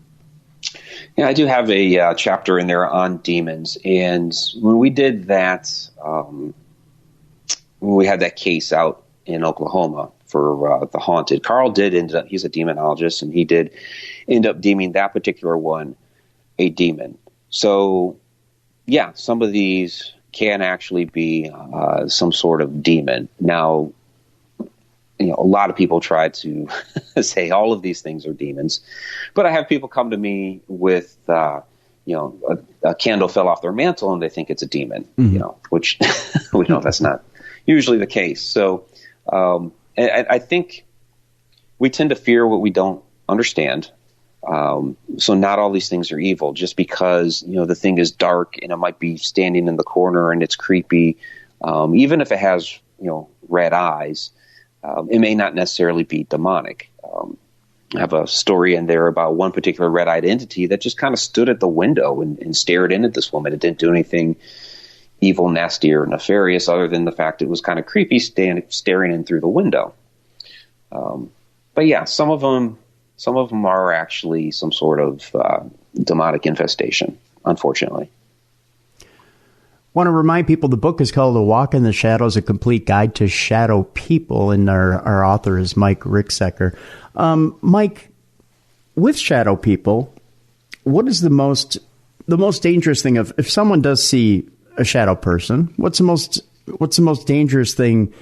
Yeah, I do have a chapter in there on demons, and when we did that, when we had that case out in Oklahoma for the haunted, Carl did end up, he's a demonologist, and he did end up deeming that particular one a demon. So, yeah, some of these can actually be some sort of demon. Now, a lot of people try to say all of these things are demons, but I have people come to me with, a candle fell off their mantle and they think it's a demon, mm-hmm. Which we know that's not usually the case. So, I think we tend to fear what we don't understand. So not all these things are evil just because, the thing is dark and it might be standing in the corner and it's creepy. Even if it has, red eyes, it may not necessarily be demonic. I have a story in there about one particular red-eyed entity that just kind of stood at the window and stared in at this woman. It didn't do anything evil, nasty, or nefarious other than the fact it was kind of creepy staring in through the window. But yeah, some of them are actually some sort of demonic infestation, unfortunately. Want to remind people the book is called A Walk in the Shadows, A Complete Guide to Shadow People, and our author is Mike Ricksecker. Mike, with shadow people, what is the most dangerous thing if someone does see a shadow person? What's the most dangerous thing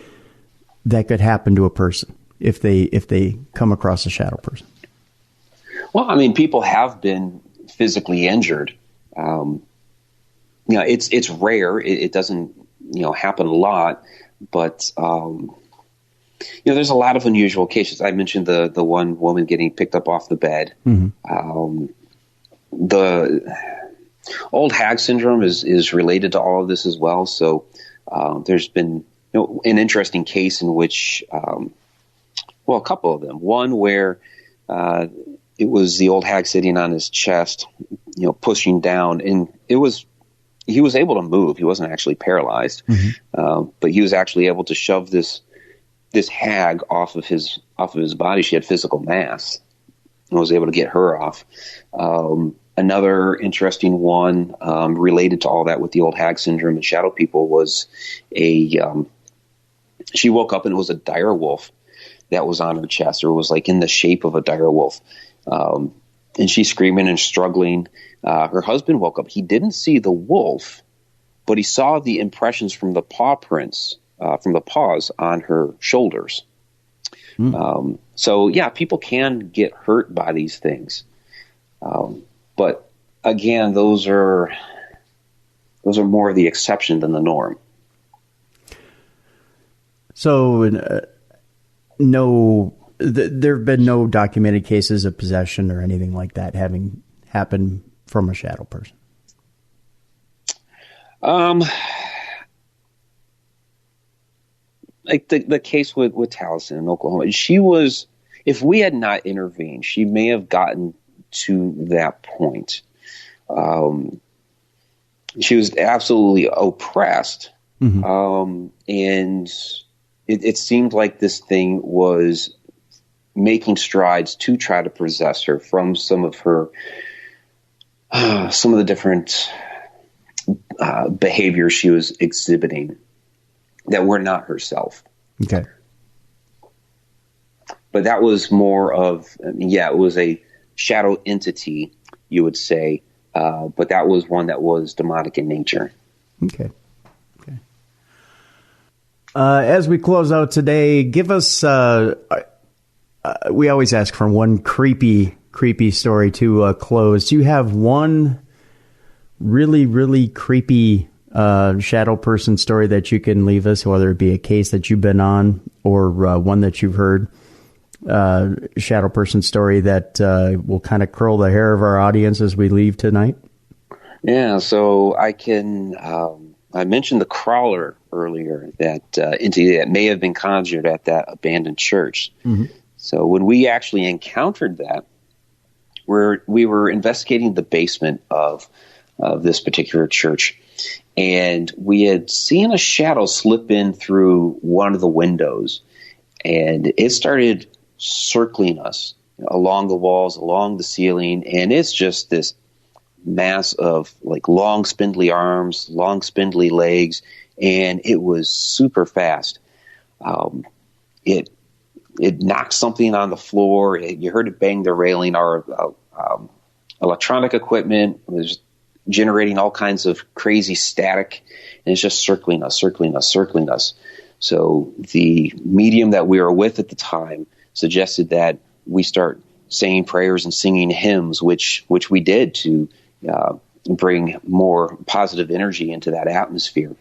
that could happen to a person if they come across a shadow person? Well, people have been physically injured. It's rare. It doesn't, happen a lot, but, there's a lot of unusual cases. I mentioned the one woman getting picked up off the bed. Mm-hmm. Old hag syndrome is related to all of this as well. So there's been an interesting case in which, a couple of them. One where it was the old hag sitting on his chest, pushing down, and he was able to move. He wasn't actually paralyzed, but he was actually able to shove this hag off of his body. She had physical mass, and was able to get her off. Another interesting one related to all that with the old hag syndrome and shadow people was she woke up and it was a dire wolf that was on her chest, or was like in the shape of a dire wolf. And she's screaming and struggling. Her husband woke up. He didn't see the wolf, but he saw the impressions from the paw prints, from the paws on her shoulders. So yeah, people can get hurt by these things. But again, those are more the exception than the norm. So, there have been no documented cases of possession or anything like that having happened from a shadow person. Like the case with Taliesin in Oklahoma, if we had not intervened, she may have gotten to that point. She was absolutely oppressed. And it seemed like this thing was making strides to try to possess her from some of the different behaviors she was exhibiting that were not herself. Okay. But that was more of, it was a shadow entity, you would say, but that was one that was demonic in nature. Okay. As we close out today, give us, we always ask for one creepy story to close. Do you have one really, really creepy shadow person story that you can leave us, whether it be a case that you've been on or one that you've heard? Shadow person story that will kind of curl the hair of our audience as we leave tonight? Yeah, so I can... I mentioned the crawler earlier, that entity that may have been conjured at that abandoned church. So when we actually encountered that, we were investigating the basement of this particular church, and we had seen a shadow slip in through one of the windows, and it started circling us along the walls, along the ceiling, and it's just this mass of like long spindly arms, long spindly legs, and it was super fast. It knocked something on the floor. You heard it bang the railing. Our electronic equipment was generating all kinds of crazy static, and it's just circling us. So the medium that we were with at the time suggested that we start saying prayers and singing hymns, which we did to bring more positive energy into that atmosphere.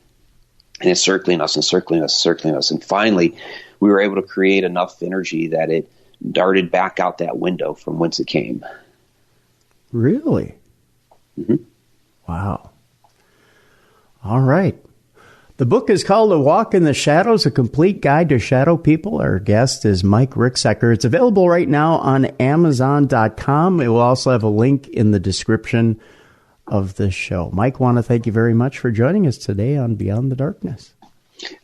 And it's circling us. And finally, we were able to create enough energy that it darted back out that window from whence it came. Really? Wow. All right. The book is called A Walk in the Shadows, A Complete Guide to Shadow People. Our guest is Mike Ricksecker. It's available right now on Amazon.com. It will also have a link in the description of this show. Mike, want to thank you very much for joining us today on Beyond the Darkness.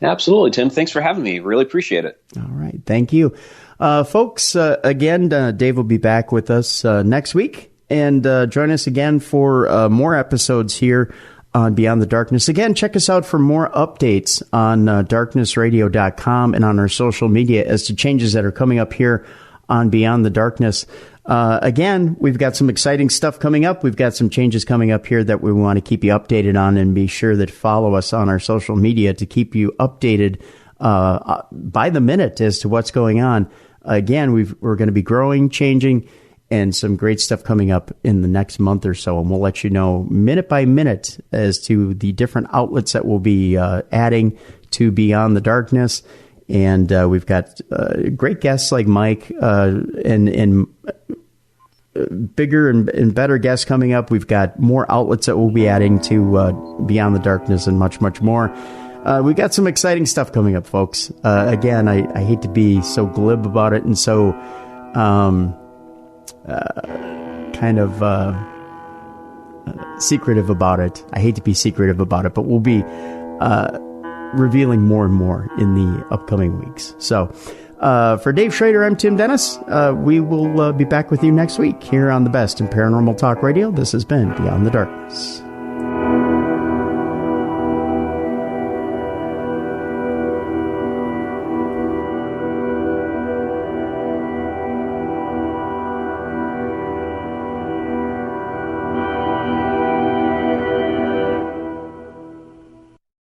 Absolutely, Tim. Thanks for having me. Really appreciate it. All right. Thank you. Folks, again, Dave will be back with us next week. And join us again for more episodes here on Beyond the Darkness. Again, check us out for more updates on darknessradio.com and on our social media as to changes that are coming up here on Beyond the Darkness. Again, we've got some exciting stuff coming up. We've got some changes coming up here that we want to keep you updated on, and be sure that follow us on our social media to keep you updated by the minute as to what's going on. Again, we're going to be growing, changing, and some great stuff coming up in the next month or so. And we'll let you know minute by minute as to the different outlets that we'll be adding to Beyond the Darkness. And we've got great guests like Mike and bigger and better guests coming up. We've got more outlets that we'll be adding to Beyond the Darkness and much, much more. We got some exciting stuff coming up, folks. Again, I hate to be so glib about it and so secretive about it. I hate to be secretive about it, but we'll be revealing more and more in the upcoming weeks. So for Dave Schrader, I'm Tim Dennis. We will be back with you next week here on the best in paranormal talk radio. This has been Beyond the Darkness.